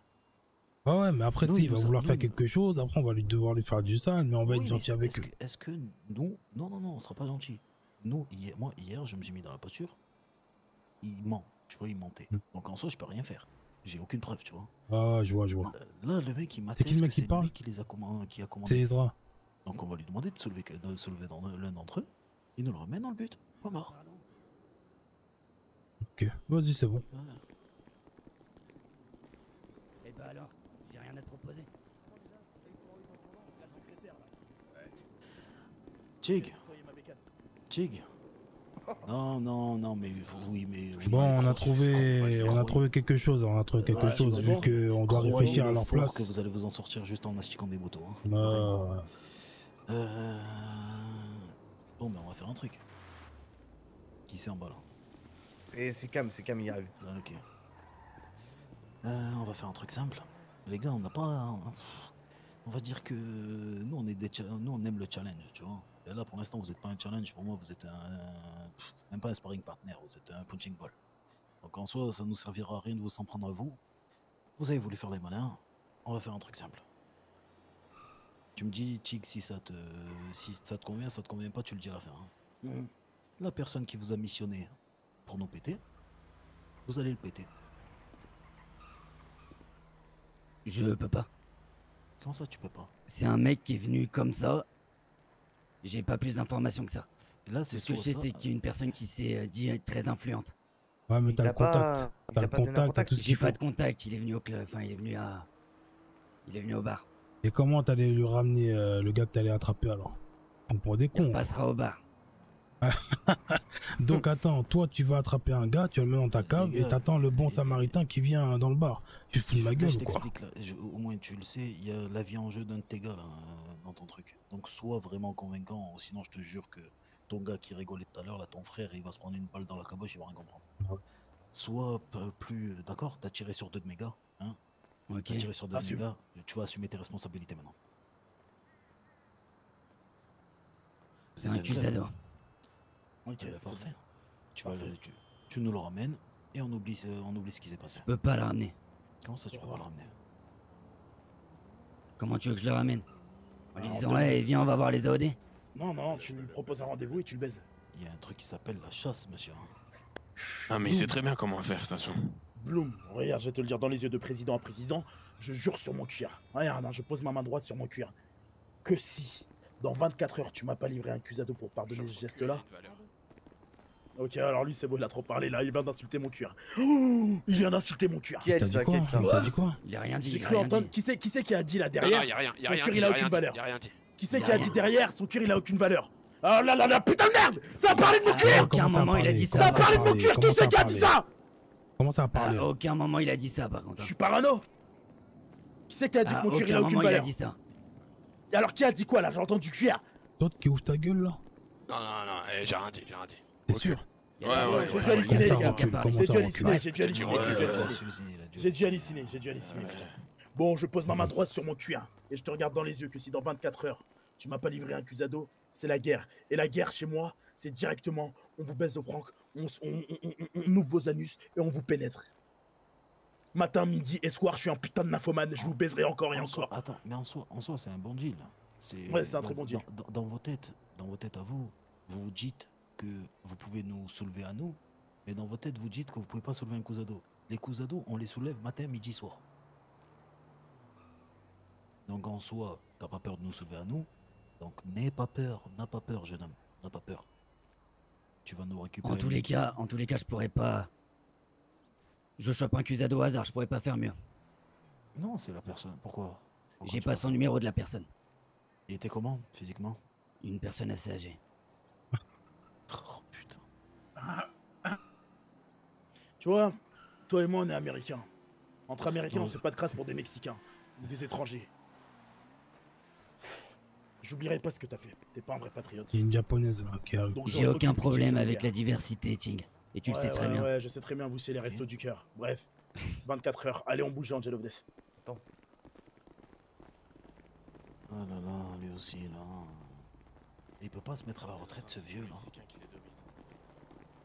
Ouais, mais après, tu sais, il va vouloir faire nous- quelque chose, après on va devoir lui faire du sale, mais on va Oui, être mais gentil avec eux. Est-ce que nous... Non, on sera pas gentil. Nous, hier, je me suis mis dans la posture. Il ment, tu vois, il mentait. Donc en soi, je peux rien faire. J'ai aucune preuve, tu vois. Ah, je vois. Là, le mec, il m'a C'est qui le mec qui parle? qui a commandé. C'est Ezra. Donc on va lui demander de soulever l'un d'entre eux. Il nous le remet dans le but. Pas mort. Ok, vas-y, c'est bon. Eh bah alors, j'ai rien à te proposer. Tig. Non, mais oui, mais... Oui, Bon, on a trouvé quelque chose, vu qu'on doit réfléchir à leur fort place. que vous allez vous en sortir juste en astiquant des motos. Hein. Bon, mais on va faire un truc. Qui c'est en bas là? C'est Cam, il arrive. Ah, ok. On va faire un truc simple. Les gars, on n'a pas... On va dire que nous, on aime le challenge, tu vois. Et là, pour l'instant, vous n'êtes pas un challenge. Pour moi, vous êtes même pas un sparring partner, vous êtes un punching ball. Donc en soi, ça nous servira à rien de vous s'en prendre à vous. Vous avez voulu faire les malins. On va faire un truc simple. Tu me dis, Tig, si ça te convient, ça te convient pas, tu le dis à la fin. Hein. La personne qui vous a missionné pour nous péter, vous allez le péter. Je peux pas. Comment ça, tu peux pas? C'est un mec qui est venu comme ça. J'ai pas plus d'informations que ça. Là, c'est ce que je sais, c'est qu'il y a une personne qui s'est dit être très influente. Ouais, mais t'as le contact. T'as le contact, t'as tout ce qu'il J'ai faut. pas de contact, il est venu au club, enfin, il est venu au bar. Et comment t'allais lui ramener le gars que t'allais attraper alors? On prend des cons. Il passera au bar. Donc attends, toi tu vas attraper un gars, tu le mets dans ta cave et t'attends le bon samaritain qui vient dans le bar. Tu te fous de ma gueule je ou quoi? t'explique là, au moins tu le sais, il y a la vie en jeu d'un de tes gars là, dans ton truc. Donc sois vraiment convaincant, sinon je te jure que ton gars qui rigolait tout à l'heure, là, ton frère, il va se prendre une balle dans la caboche, il va rien comprendre. Ouais. Sois plus... D'accord, t'as tiré sur 2 de mes gars, hein? Ok. T'as tiré sur 2 de mes gars, tu vas assumer tes responsabilités maintenant. C'est un Cusado. Ok, parfait. Tu nous le ramènes et on oublie ce qui s'est passé. Je peux pas le ramener. Comment ça, tu peux pas le ramener? Comment tu veux que je le ramène? En lui disant, hey, viens, on va voir les AOD? Non, tu lui proposes un rendez-vous et tu le baises. Il y a un truc qui s'appelle la chasse, monsieur. Ah, mais il sait très bien comment faire, de toute façon. Bloom, regarde, je vais te le dire dans les yeux de président à président, je jure sur mon cuir. Regarde, je pose ma main droite sur mon cuir. Que si, dans 24 heures, tu m'as pas livré un Cusado pour pardonner ce geste-là. Ok, alors lui, c'est bon, il a trop parlé là, il vient d'insulter mon cuir. Oh, il vient d'insulter mon cuir. Qui a dit ça? T'as dit quoi? Il a rien dit. J'ai cru entendre. Qui c'est qui a dit là derrière? Non, y a rien, son cuir, il a aucune valeur. Y a rien dit. Qui c'est qui a dit derrière? Son cuir, il a aucune valeur. Ah là là là, putain de merde! Ça a parlé de mon cuir! À aucun moment il a dit ça. Ça a parlé de mon cuir! Qui c'est qui a dit ça? Comment ça a parlé? À aucun moment il a dit ça, par contre. Je suis parano. Qui c'est qui a dit que mon cuir, il a aucune valeur? Il a dit ça. Et alors qui a dit quoi là? J'ai entendu cuir. Toi qui ouvre ta gueule là? Non, j'ai rien dit. T'es sûr? Ouais, j'ai dû halluciner, les gars. J'ai dû halluciner. Bon, je pose ma main droite sur mon cuir et je te regarde dans les yeux que si dans 24 heures, tu m'as pas livré un Cusado, c'est la guerre. Et la guerre chez moi, c'est directement, on vous baise au franc, on ouvre vos anus et on vous pénètre. Matin, midi et soir, je suis un putain de nymphomane, je vous baiserai encore et encore. Attends, mais en soi, c'est un bon deal. Ouais, c'est un très bon deal. Dans vos têtes à vous, vous dites que vous pouvez nous soulever à nous, mais dans vos têtes, vous dites que vous pouvez pas soulever un Cusado. Les Cusado, on les soulève matin, midi, soir. Donc en soi, t'as pas peur de nous soulever à nous, donc n'aie pas peur, jeune homme. n'a pas peur. Tu vas nous récupérer. En tous les cas, je pourrais pas. Je chope un Cusado au hasard, je pourrais pas faire mieux. Non, c'est la personne. Pourquoi J'ai pas son numéro de la personne. Il était comment, physiquement? Une personne assez âgée. Oh putain. Tu vois, toi et moi, on est américains. Entre américains, on se fait pas de crasse pour des Mexicains ou des étrangers. J'oublierai pas ce que t'as fait. T'es pas un vrai patriote. Il y a une japonaise là qui arrive. Donc, J'ai aucun problème avec la diversité, Tig. Et tu le sais très bien. Ouais, je sais très bien, vous, c'est les restos du cœur. Bref, 24 heures. Allez, on bouge, Angel of Death. Attends. Ah là là, lui aussi, là. Il peut pas se mettre à la retraite, ce vieux, là.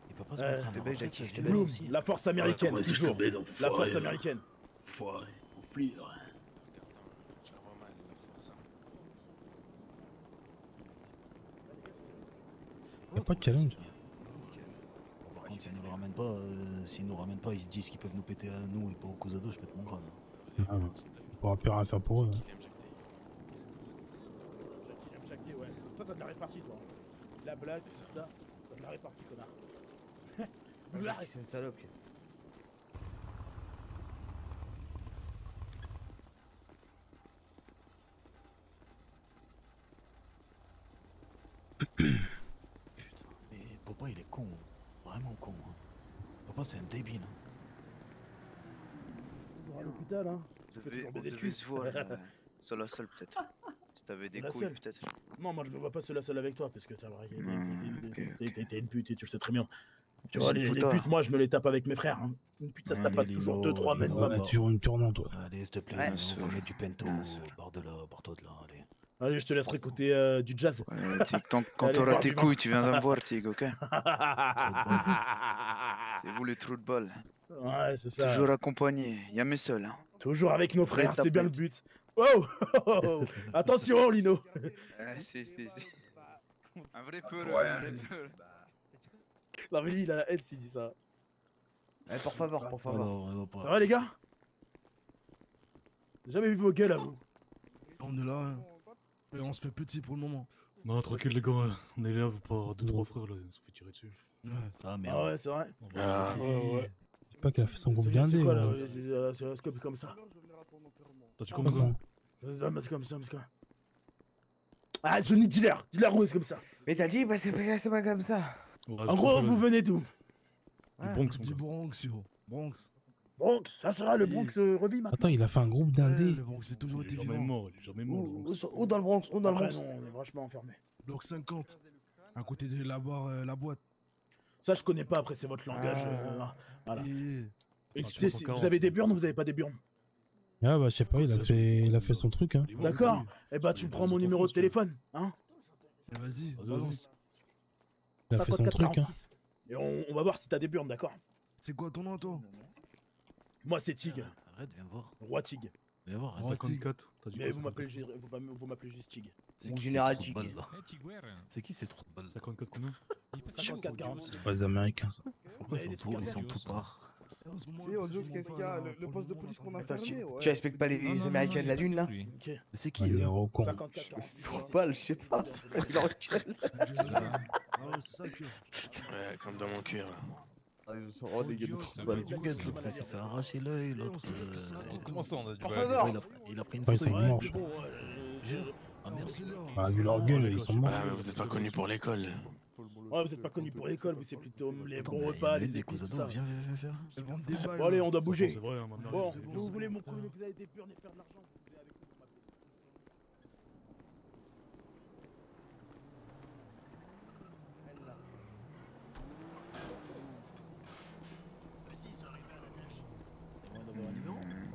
Il peut pas se mettre à la retraite, ce vieux, Bloom, aussi. la force américaine, Ouais, toujours. je te baise, La enfoiré, force là. américaine. Foiré, enflure. Y'a pas de challenge. Par contre, s'ils nous ramènent pas, ils se disent qu'ils peuvent nous péter à nous et pas au Cusado, je pète mon crâne. Ah ouais. On pourra plus rien faire pour eux. Hein. Ouais. Toi, t'as de la répartie, toi. La blague, c'est ça. T'as de la répartie, connard. C'est une salope. Mais Papa, il est con. Vraiment con. Hein. Papa, c'est un débile. Hein. À l'hôpital, hein. On devait se voir seul à seul, peut-être. Si t'avais des Seul à couilles, seul. peut-être. Non, moi je me vois pas seul à seul avec toi parce que t'as Ok. t'es une pute et tu le sais très bien. Tu C'est vois, une les puta. putes, moi je me les tape avec mes frères. Hein. Une pute, ça se tape pas Allez, toujours Lilo, 2-3 mètres. Lilo, Ouais, toujours une tournante, ouais. Allez, s'il te plaît, Ouais, on sûr. va mettre du pento Bien sûr. au bord de là, au bord de là, allez. Allez, je te laisserai écouter du jazz. Ouais, Tig, quand Allez, t'auras boire tes du vin. couilles, tu viendras me voir, Tig, ok? C'est vous les trous de balle. Ouais, c'est ça. Toujours accompagné, jamais seul. Hein. Toujours avec nos frères, Prêt à c'est bien le pète. but. Wow. Attention, Lino. C'est un vrai peur, Ouais. un vrai peur. Non, mais lui, il a la haine s'il dit ça. Eh, pour favor, pour favor. Alors, on va pas. Ça va, les gars? J'ai jamais vu vos gueules à vous. On est là, hein. Et on se fait petit pour le moment. Non, tranquille les gars, on est là par 2-3 frères là, on se fait tirer dessus. Ouais. Ah merde. Ah ouais, c'est vrai. Ah. Ouais. Je sais pas qu'elle a fait son groupe C'est blindé. quoi là? Ouais. C'est un scope comme ça. T'as tu Comment comment ça? C'est comme ça, c'est comme ça. Ah, Johnny Dealer. Dealer Rose, comme ça. Mais t'as dit, bah c'est pas comme ça. En gros, vous venez d'où? Du Bronx, Du Bronx, yo. Bronx. Bronx, ça sera le Bronx revit maintenant. Attends, il a fait un groupe Ouais, d'indés. le Bronx, c'est toujours Il été est jamais vivant. mort, il est jamais mort. le Bronx. Où dans le Bronx? Où dans le Après, Bronx? non, on est vachement enfermés. Bloc 50. À côté de la boîte. Ça, je connais pas, après, c'est votre langage. Voilà. Et... Et Ah, tu sais, 340, vous avez des burnes ou vous avez pas des burnes? Ah bah je sais pas, il a fait son truc. Hein. D'accord. Eh bah, tu prends mon numéro de téléphone, hein? Vas-y, Vas-y, balance. Il a fait son 54 truc. Hein. 46. Et on va voir si t'as des burnes, d'accord? C'est quoi ton nom, toi? Moi, c'est Tig. Arrête, viens voir. Roi Tig. Viens voir. Oh, arrête. 54, t'as dit Mais quoi, vous 54? m'appelez juste Tig. C'est Mon qui général ces trous de Tig. balles, là C'est qui ces trous de balles? 54 combien? 54 46. C'est pas les Américains ça. Pourquoi Vous avez ils des sont trucs à tous, ils faire, sont tous parts? En ce moment, Tu sais, Ojo, je qu'est-ce m'en qu'il y a? vais, Le poste de police qu'on a Attends, fermé, ouais. Tu respectes pas les non, Américains de la Lune, là? Ok. Mais c'est Ouais, qui il est eux? con. 54 46. C'est trop balle, je sais pas. Il en recule. Ah ouais, c'est ça le cœur. Ouais, comme dans mon cuir là. Ah, ils sont vraiment dégueux, Dios, trop c'est balle. pas- Regarde, l'autre il s'est fait arracher l'œil, l'autre. Comment ça, on a du Pour mal favor. Il a pris une Ouais, ils photo. sont il- morts. Mais bon, Ah merde. Ah, vu leur gueule, ils sont morts. Ouais, mais vous êtes pas connu pour l'école. ouais, vous êtes pas connus pour l'école, vous c'est plutôt les Attends, bons mais repas, il y a les des épices, tout Cusado, ça. viens, viens. Elles vendent des bails. Bon, allez, là. on doit bouger. C'est vrai, hein, ma mère, Bon, c'est vous voulez mon prouver que vous avez des burnes et faire de l'argent, vous venez avec nous, vous m'appelez.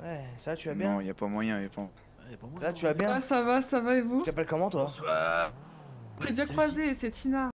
Ouais, ça, tu vas bien? Non, y a pas moyen, y a pas. Ça, tu vas bien? Ça va et vous? Tu t'appelles comment, toi? J'ai déjà croisé, c'est Tina.